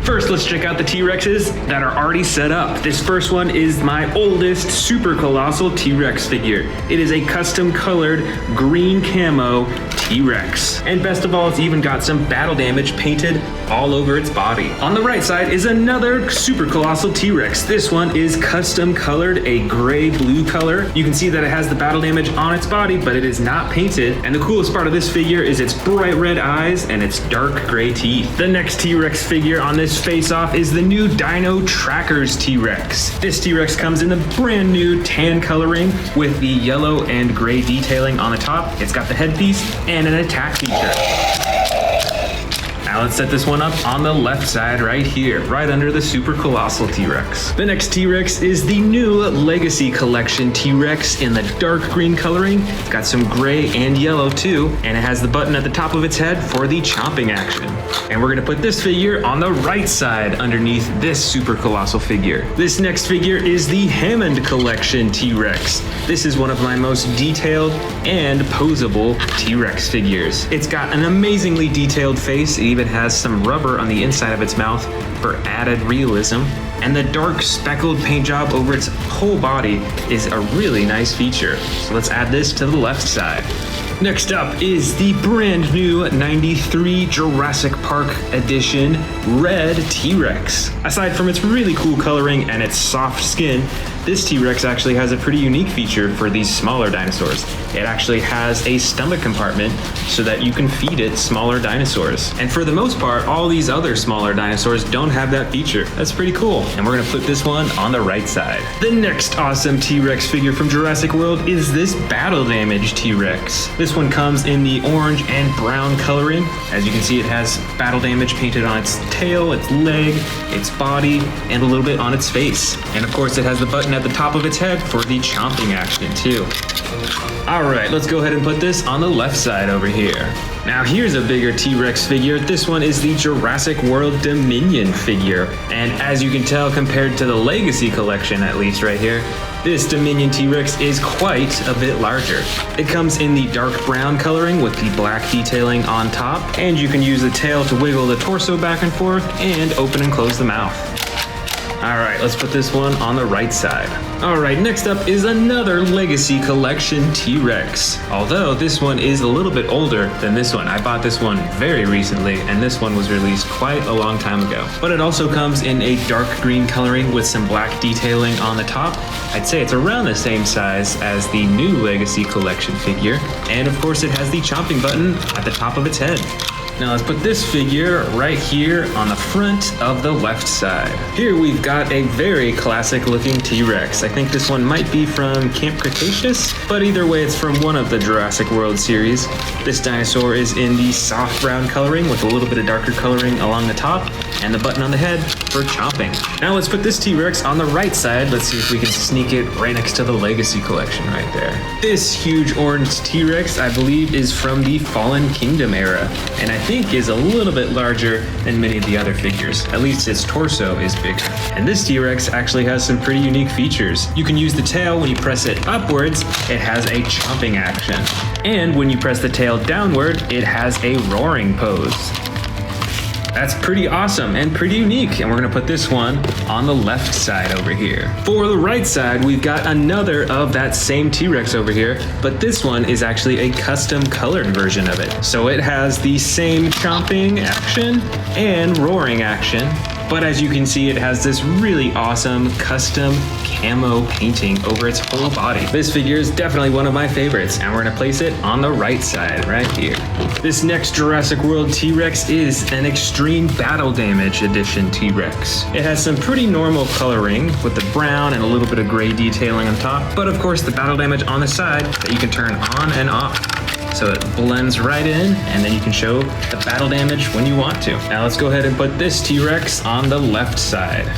First, let's check out the T-Rexes that are already set up. This first one is my oldest super colossal T-Rex figure. It is a custom colored green camo T-Rex. And best of all, it's even got some battle damage painted all over its body. On the right side is another super colossal T-Rex. This one is custom colored a gray-blue color. You can see that it has the battle damage on its body, but it is not painted. And the coolest part of this figure is its bright red eyes and its dark gray teeth. The next T-Rex figure on this face-off is the new Dino Trackers T-Rex. This T-Rex comes in the brand new tan coloring with the yellow and gray detailing on the top. It's got the headpiece and an attack feature. Now let's set this one up on the left side right here, right under the super colossal T-Rex. The next T-Rex is the new Legacy Collection T-Rex in the dark green coloring. It's got some gray and yellow too, and it has the button at the top of its head for the chomping action. And we're gonna put this figure on the right side underneath this super colossal figure. This next figure is the Hammond Collection T-Rex. This is one of my most detailed and posable T-Rex figures. It's got an amazingly detailed face. It even has some rubber on the inside of its mouth for added realism, and the dark speckled paint job over its whole body is a really nice feature. So let's add this to the left side. Next up is the brand new 93 Jurassic Park edition red T-Rex. Aside from its really cool coloring and its soft skin, this T-Rex actually has a pretty unique feature for these smaller dinosaurs. It actually has a stomach compartment so that you can feed it smaller dinosaurs. And for the most part, all these other smaller dinosaurs don't have that feature. That's pretty cool. And we're gonna put this one on the right side. The next awesome T-Rex figure from Jurassic World is this battle damage T-Rex. This one comes in the orange and brown coloring. As you can see, it has battle damage painted on its tail, its leg, its body, and a little bit on its face. And of course, it has the button at the top of its head for the chomping action too. All right, let's go ahead and put this on the left side over here. Now here's a bigger T-Rex figure. This one is the Jurassic World Dominion figure. And as you can tell, compared to the Legacy Collection, at least right here, this Dominion T-Rex is quite a bit larger. It comes in the dark brown coloring with the black detailing on top, and you can use the tail to wiggle the torso back and forth and open and close the mouth. All right, let's put this one on the right side. All right, next up is another Legacy Collection T-Rex. Although this one is a little bit older than this one. I bought this one very recently, and this one was released quite a long time ago. But it also comes in a dark green coloring with some black detailing on the top. I'd say it's around the same size as the new Legacy Collection figure. And of course it has the chomping button at the top of its head. Now let's put this figure right here on the front of the left side. Here we've got a very classic looking T-Rex. I think this one might be from Camp Cretaceous, but either way it's from one of the Jurassic World series. This dinosaur is in the soft brown coloring with a little bit of darker coloring along the top and the button on the head for chomping. Now let's put this T-Rex on the right side. Let's see if we can sneak it right next to the Legacy Collection right there. This huge orange T-Rex I believe is from the Fallen Kingdom era, and I think is a little bit larger than many of the other figures. At least its torso is bigger. And this T-Rex actually has some pretty unique features. You can use the tail when you press it upwards, it has a chomping action. And when you press the tail downward, it has a roaring pose. That's pretty awesome and pretty unique, and we're gonna put this one on the left side over here. For the right side, we've got another of that same T-Rex over here, but this one is actually a custom colored version of it. So it has the same chomping action and roaring action, but as you can see, it has this really awesome custom camo painting over its whole body. This figure is definitely one of my favorites, and we're gonna place it on the right side right here. This next Jurassic World T-Rex is an Extreme Battle Damage Edition T-Rex. It has some pretty normal coloring with the brown and a little bit of gray detailing on top, but of course the battle damage on the side that you can turn on and off. So it blends right in, and then you can show the battle damage when you want to. Now let's go ahead and put this T-Rex on the left side.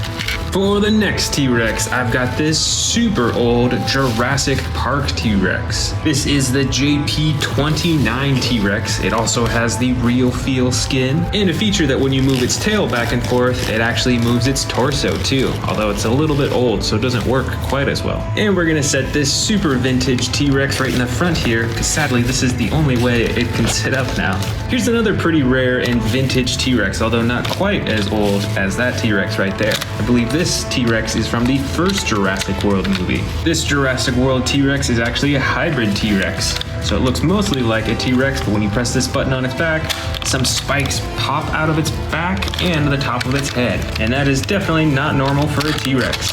For the next T-Rex, I've got this super old Jurassic Park T-Rex. This is the JP29 T-Rex. It also has the real feel skin, and a feature that when you move its tail back and forth, it actually moves its torso too, although it's a little bit old, so it doesn't work quite as well. And we're gonna set this super vintage T-Rex right in the front here, because sadly this is the only way it can sit up now. Here's another pretty rare and vintage T-Rex, although not quite as old as that T-Rex right there. I believe this T-Rex is from the first Jurassic World movie. This Jurassic World T-Rex is actually a hybrid T-Rex. So it looks mostly like a T-Rex, but when you press this button on its back, some spikes pop out of its back and the top of its head. And that is definitely not normal for a T-Rex.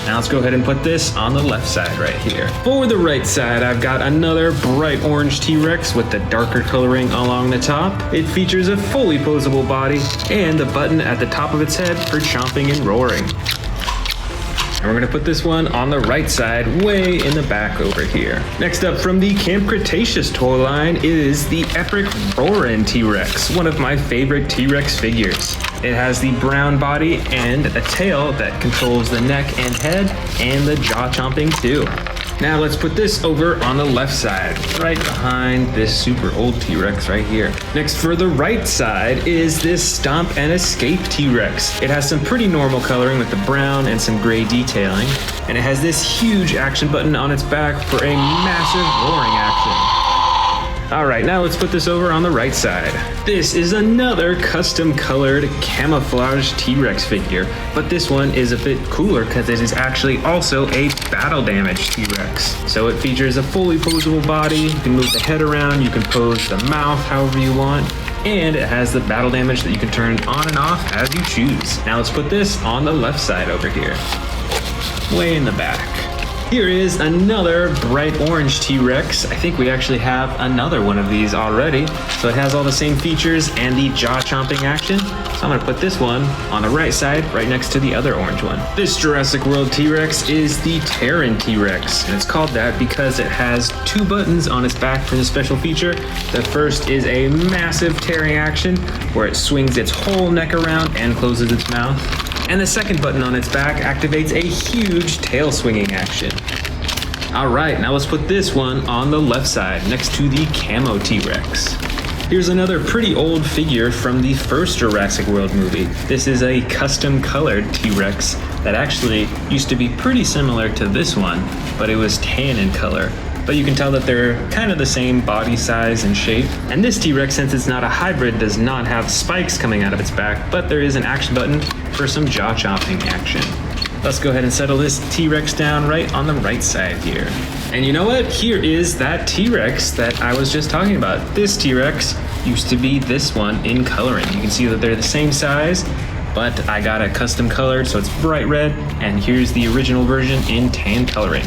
Now let's go ahead and put this on the left side right here. For the right side, I've got another bright orange T-Rex with the darker coloring along the top. It features a fully posable body and the button at the top of its head for chomping and roaring. And we're gonna put this one on the right side, way in the back over here. Next up from the Camp Cretaceous toy line is the epic Roarin' T-Rex, one of my favorite T-Rex figures. It has the brown body and a tail that controls the neck and head, and the jaw chomping too. Now let's put this over on the left side, right behind this super old T-Rex right here. Next for the right side is this Stomp and Escape T-Rex. It has some pretty normal coloring with the brown and some gray detailing, and it has this huge action button on its back for a massive roaring action. Alright, now let's put this over on the right side. This is another custom colored camouflage T-Rex figure, but this one is a bit cooler because it is actually also a battle damage T-Rex. So it features a fully posable body, you can move the head around, you can pose the mouth however you want, and it has the battle damage that you can turn on and off as you choose. Now let's put this on the left side over here, way in the back. Here is another bright orange T-Rex. I think we actually have another one of these already. So it has all the same features and the jaw chomping action. So I'm gonna put this one on the right side, right next to the other orange one. This Jurassic World T-Rex is the Terran T-Rex, and it's called that because it has two buttons on its back for the special feature. The first is a massive tearing action where it swings its whole neck around and closes its mouth. And the second button on its back activates a huge tail swinging action. Alright, now let's put this one on the left side next to the Camo T-Rex. Here's another pretty old figure from the first Jurassic World movie. This is a custom colored T-Rex that actually used to be pretty similar to this one, but it was tan in color. But you can tell that they're kind of the same body size and shape. And this T-Rex, since it's not a hybrid, does not have spikes coming out of its back, but there is an action button for some jaw chopping action. Let's go ahead and settle this T-Rex down right on the right side here. And you know what? Here is that T-Rex that I was just talking about. This T-Rex used to be this one in coloring. You can see that they're the same size, but I got it custom colored, so it's bright red, and here's the original version in tan coloring.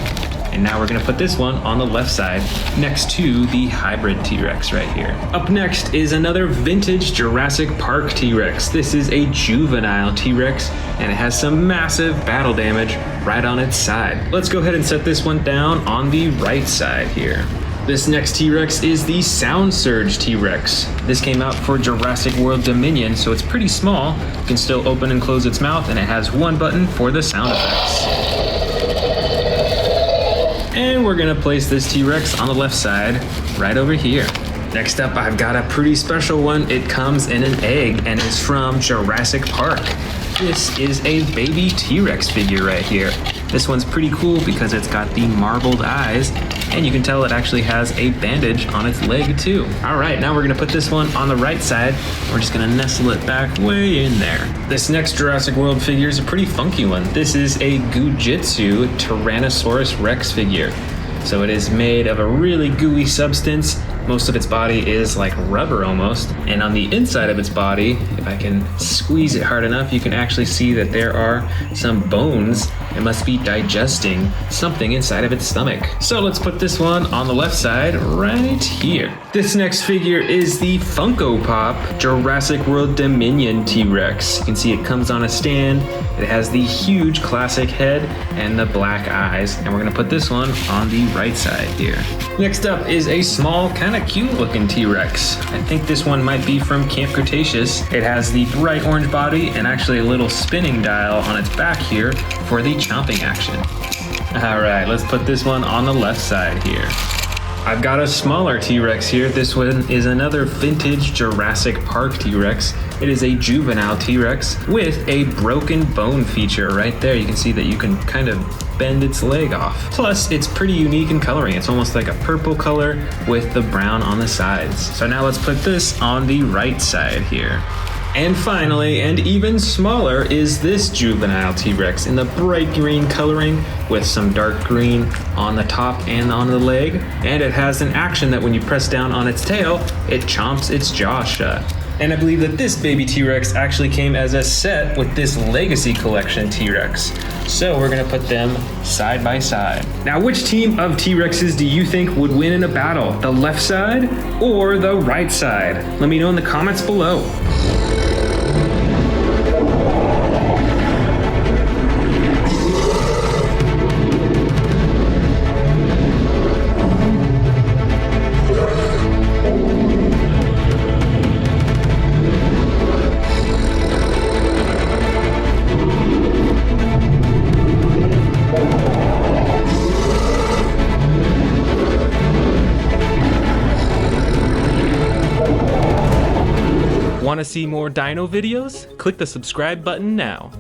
And now we're gonna put this one on the left side next to the hybrid T-Rex right here. Up next is another vintage Jurassic Park T-Rex. This is a juvenile T-Rex, and it has some massive battle damage right on its side. Let's go ahead and set this one down on the right side here. This next T-Rex is the Sound Surge T-Rex. This came out for Jurassic World Dominion, so it's pretty small. You can still open and close its mouth, and it has one button for the sound effects. And we're gonna place this T-Rex on the left side, right over here. Next up, I've got a pretty special one. It comes in an egg, and it's from Jurassic Park. This is a baby T-Rex figure right here. This one's pretty cool because it's got the marbled eyes, and you can tell it actually has a bandage on its leg too. All right, now we're gonna put this one on the right side. We're just gonna nestle it back way in there. This next Jurassic World figure is a pretty funky one. This is a Gujitsu Tyrannosaurus Rex figure. So it is made of a really gooey substance. Most of its body is like rubber almost. And on the inside of its body, if I can squeeze it hard enough, you can actually see that there are some bones. It must be digesting something inside of its stomach. So let's put this one on the left side right here. This next figure is the Funko Pop Jurassic World Dominion T-Rex. You can see it comes on a stand. It has the huge classic head and the black eyes. And we're gonna put this one on the right side here. Next up is a small, kind of cute looking T-Rex. I think this one might be from Camp Cretaceous. It has the bright orange body and actually a little spinning dial on its back here for the chomping action. All right, let's put this one on the left side here. I've got a smaller T-Rex here. This one is another vintage Jurassic Park T-Rex. It is a juvenile T-Rex with a broken bone feature right there. You can see that you can kind of bend its leg off. Plus, it's pretty unique in coloring. It's almost like a purple color with the brown on the sides. So now let's put this on the right side here. And finally, and even smaller, is this juvenile T-Rex in the bright green coloring with some dark green on the top and on the leg. And it has an action that when you press down on its tail, it chomps its jaw shut. And I believe that this baby T-Rex actually came as a set with this Legacy Collection T-Rex. So we're gonna put them side by side. Now, which team of T-Rexes do you think would win in a battle? The left side or the right side? Let me know in the comments below. Want to see more dino videos? Click the subscribe button now.